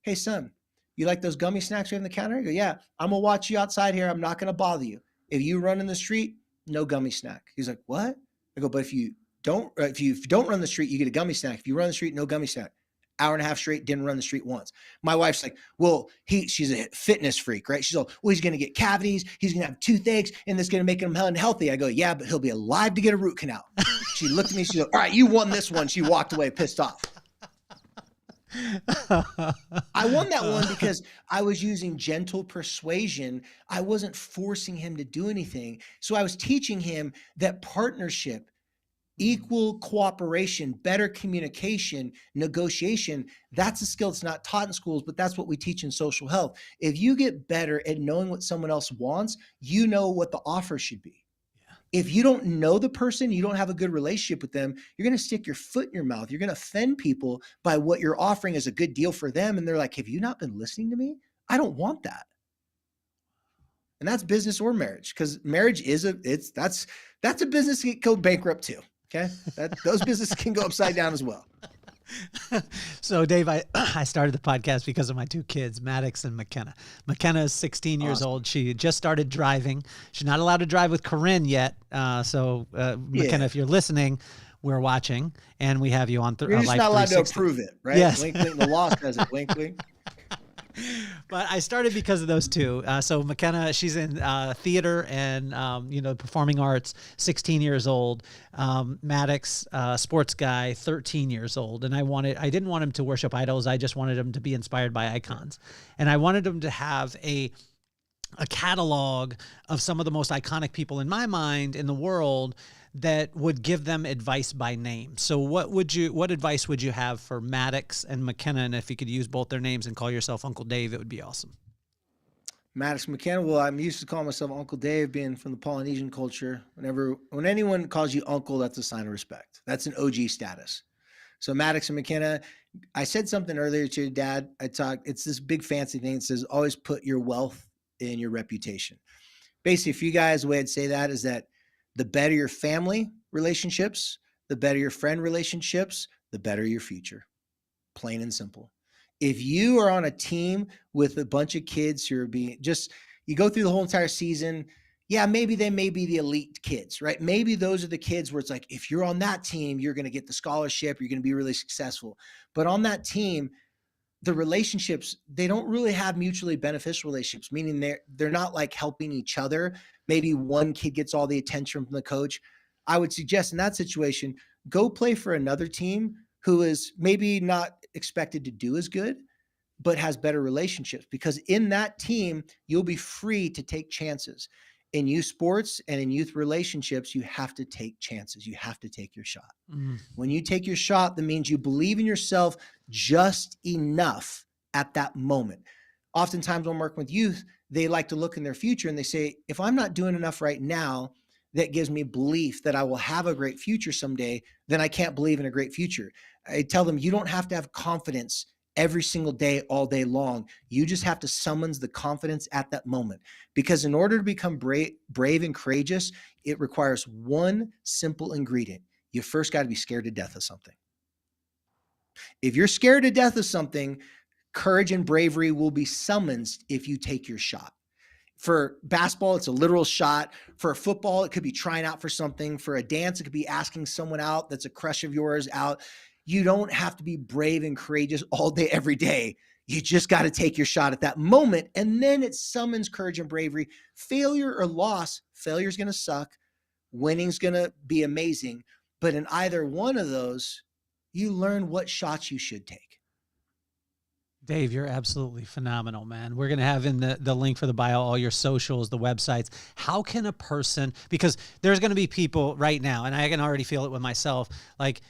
hey, son, you like those gummy snacks we have on the counter? I go, yeah, I'm going to watch you outside here. I'm not going to bother you. If you run in the street, no gummy snack. He's like, what? I go, but if you don't run the street, you get a gummy snack. If you run the street, no gummy snack. Hour and a half straight, didn't run the street once. My wife's like, well, she's a fitness freak, right? She's all, well, he's going to get cavities. He's going to have toothaches and that's going to make him unhealthy. I go, yeah, but he'll be alive to get a root canal. She looked at me. She's like, all right, you won this one. She walked away pissed off. I won that one because I was using gentle persuasion. I wasn't forcing him to do anything. So I was teaching him that partnership, equal cooperation, better communication, negotiation, that's a skill that's not taught in schools, but that's what we teach in social health. If you get better at knowing what someone else wants, you know what the offer should be. Yeah. If you don't know the person, you don't have a good relationship with them, you're going to stick your foot in your mouth. You're going to offend people by what you're offering as a good deal for them. And they're like, have you not been listening to me? I don't want that. And that's business or marriage, because marriage is that's a business that can go bankrupt too. Okay. Those businesses can go upside down as well. So Dave, I started the podcast because of my two kids, Maddox and McKenna. McKenna is 16 years old. She just started driving. She's not allowed to drive with Corinne yet. McKenna, if you're listening, we're watching and we have you on You're just Life not allowed 360. to approve it, right? Yes. Wink, wink, the law says it. Wink, wink. But I started because of those two. So McKenna, she's in theater and, performing arts, 16 years old. Maddox, sports guy, 13 years old. And I didn't want him to worship idols. I just wanted him to be inspired by icons. And I wanted him to have a a catalog of some of the most iconic people in my mind in the world that would give them advice by name. So what advice would you have for Maddox and McKenna? And if you could use both their names and call yourself Uncle Dave, it would be awesome. Maddox McKenna. Well, I'm used to calling myself Uncle Dave, being from the Polynesian culture. When anyone calls you uncle, that's a sign of respect. That's an OG status. So Maddox and McKenna, I said something earlier to your dad. It's this big fancy thing. It says, always put your wealth in your reputation. Basically, for you guys, the way I'd say that is that the better your family relationships, the better your friend relationships, the better your future. Plain and simple. If you are on a team with a bunch of kids who are you go through the whole entire season, yeah, maybe they may be the elite kids, right? Maybe those are the kids where it's like, if you're on that team, you're going to get the scholarship, you're going to be really successful. But on that team, the relationships, they don't really have mutually beneficial relationships, meaning they're not like helping each other. Maybe one kid gets all the attention from the coach. I would suggest in that situation, go play for another team who is maybe not expected to do as good, but has better relationships, because in that team, you'll be free to take chances. In youth sports and in youth relationships, you have to take chances. You have to take your shot. When you take your shot, that means you believe in yourself just enough at that moment. Oftentimes when I'm working with youth, they like to look in their future and they say, if I'm not doing enough right now, that gives me belief that I will have a great future someday, then I can't believe in a great future. I tell them, you don't have to have confidence every single day, all day long. You just have to summons the confidence at that moment. Because in order to become brave and courageous, it requires one simple ingredient. You first got to be scared to death of something. If you're scared to death of something, courage and bravery will be summoned if you take your shot. For basketball, it's a literal shot. For football, it could be trying out for something. For a dance, it could be asking someone out that's a crush of yours out. You don't have to be brave and courageous all day, every day. You just got to take your shot at that moment. And then it summons courage and bravery. Failure or loss, failure is going to suck. Winning's going to be amazing. But in either one of those, you learn what shots you should take. Dave, you're absolutely phenomenal, man. We're going to have in the link for the bio, all your socials, the websites. How can a person, because there's going to be people right now, and I can already feel it with myself, like,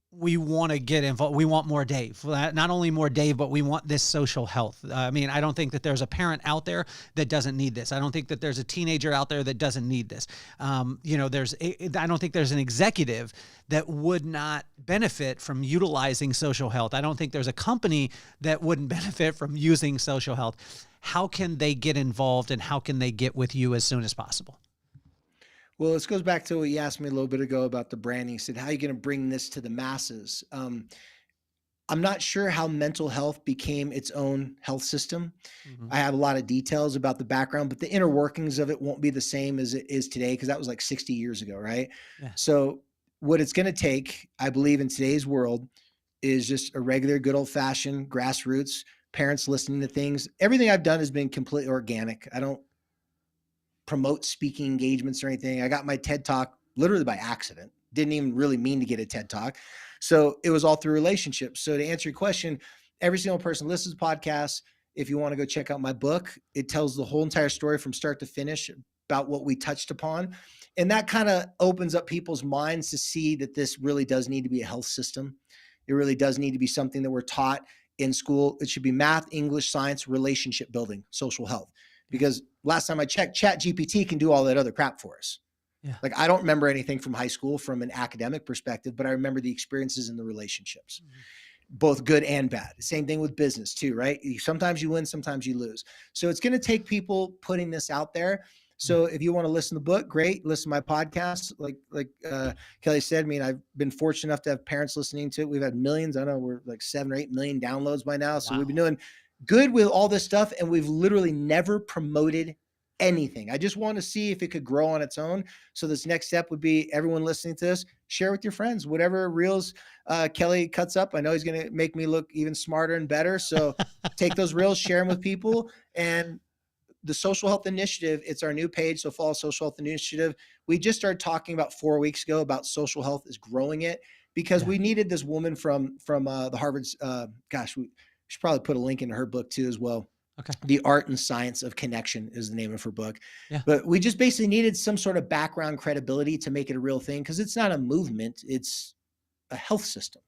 we want to get involved. We want more Dave. Not only more Dave, but we want this social health. I mean, I don't think that there's a parent out there that doesn't need this. I don't think that there's a teenager out there that doesn't need this. I don't think there's an executive that would not benefit from utilizing social health. I don't think there's a company that wouldn't benefit from using social health. How can they get involved, and how can they get with you as soon as possible? Well, this goes back to what you asked me a little bit ago about the branding. You said, how are you going to bring this to the masses? I'm not sure how mental health became its own health system. Mm-hmm. I have a lot of details about the background, but the inner workings of it won't be the same as it is today, because that was like 60 years ago, right? Yeah. So what it's going to take, I believe, in today's world is just a regular, good old-fashioned grassroots, parents listening to things. Everything I've done has been completely organic. I don't promote speaking engagements or anything. I got my TED Talk literally by accident. Didn't even really mean to get a TED Talk. So it was all through relationships. So to answer your question, every single person listens to podcasts. If you want to go check out my book, it tells the whole entire story from start to finish about what we touched upon. And that kind of opens up people's minds to see that this really does need to be a health system. It really does need to be something that we're taught in school. It should be math, English, science, relationship building, social health. Because last time I checked, ChatGPT can do all that other crap for us. Yeah. Like, I don't remember anything from high school from an academic perspective, but I remember the experiences and the relationships, both good and bad. Same thing with business too, right? Sometimes you win, sometimes you lose. So it's going to take people putting this out there. So if you want to listen to the book, great. Listen to my podcast. Like Kelly said, I mean, I've been fortunate enough to have parents listening to it. We've had millions. I know we're like 7 or 8 million downloads by now. So we've been doing good with all this stuff, and we've literally never promoted anything. I just want to see if it could grow on its own. So this next step would be, everyone listening to this, share with your friends, whatever reels Kelly cuts up. I know he's going to make me look even smarter and better. So take those reels, share them with people. And the Social Health Initiative, it's our new page. So follow Social Health Initiative. We just started talking about 4 weeks ago about social health is growing it, because we needed this woman from the Harvard's, we should probably put a link into her book too as well. Okay. The Art and Science of Connection is the name of her book. Yeah. But we just basically needed some sort of background credibility to make it a real thing, because it's not a movement, it's a health system.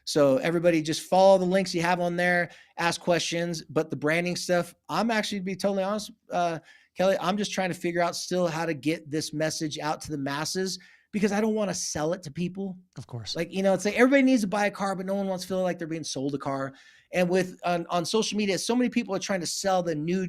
So everybody just follow the links you have on there, ask questions. But the branding stuff, I'm actually, to be totally honest, Kelly, I'm just trying to figure out still how to get this message out to the masses, because I don't want to sell it to people. Of course. Like, it's like everybody needs to buy a car, but no one wants to feel like they're being sold a car. And with on social media, so many people are trying to sell the new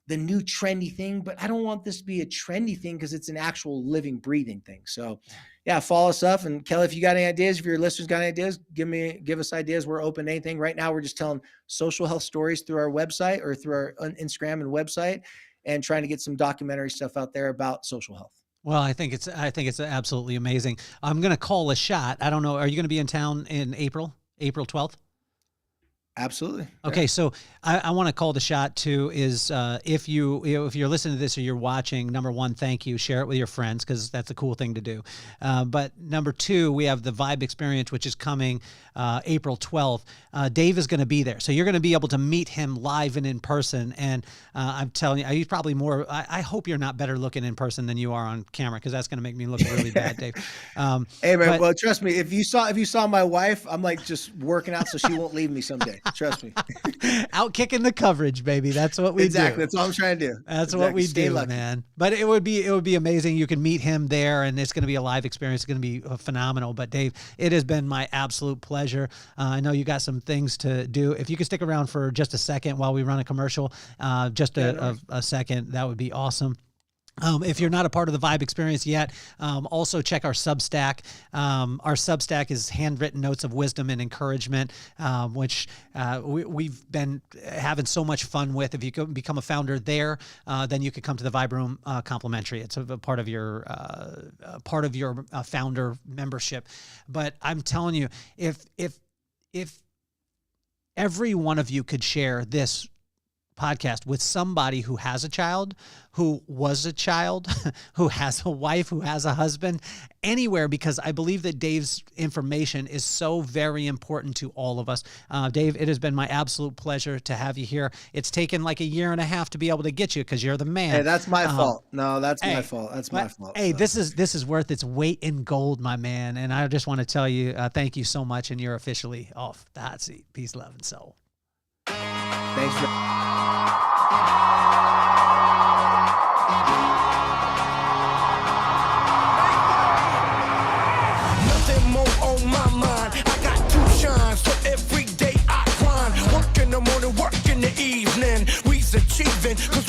trendy thing, but I don't want this to be a trendy thing, because it's an actual living, breathing thing. So yeah, follow us up. And Kelly, if you got any ideas, if your listeners got any ideas, give us ideas. We're open to anything. Right now, we're just telling social health stories through our website or through our Instagram and website, and trying to get some documentary stuff out there about social health. Well, I think it's absolutely amazing. I'm going to call a shot. I don't know. Are you going to be in town in April 12th? Absolutely. Okay, Yeah. so I want to call the shot too. Is if you're listening to this or you're watching, number one, thank you. Share it with your friends, because that's a cool thing to do. But number two, we have the Vibe Experience, which is coming April 12th. Dave is going to be there, so you're going to be able to meet him live and in person. And I'm telling you, he's probably more. I hope you're not better looking in person than you are on camera, because that's going to make me look really bad, Dave. Hey man, well, trust me, if you saw my wife, I'm like just working out so she won't leave me someday. Trust me. Out kicking the coverage, baby. That's what we Exactly. do. That's all I'm trying to do. That's Exactly. what we Stay do, lucky. man. But it would be amazing. You can meet him there, and it's going to be a live experience. It's going to be phenomenal. But Dave, it has been my absolute pleasure. I know you got some things to do. If you could stick around for just a second while we run a commercial, just a second, that would be awesome. If you're not a part of the Vibe Experience yet, also check our Substack. Our Substack is handwritten notes of wisdom and encouragement, which we've been having so much fun with. If you can become a founder there, then you could come to the Vibe Room complimentary. It's a part of your founder membership. But I'm telling you, if every one of you could share this podcast with somebody who has a child, who was a child, who has a wife, who has a husband, anywhere, because I believe that Dave's information is so very important to all of us. Dave, it has been my absolute pleasure to have you here. It's taken like a year and a half to be able to get you, because you're the man. Hey, that's my fault. No, that's my fault. That's my fault. Hey, so. this is worth its weight in gold, my man. And I just want to tell you, thank you so much. And you're officially off the hot seat. Peace, love, and soul. Thanks for. Nothing more on my mind. I got to shine, so every day I grind. Work in the morning, work in the evening. We's achieving, 'cause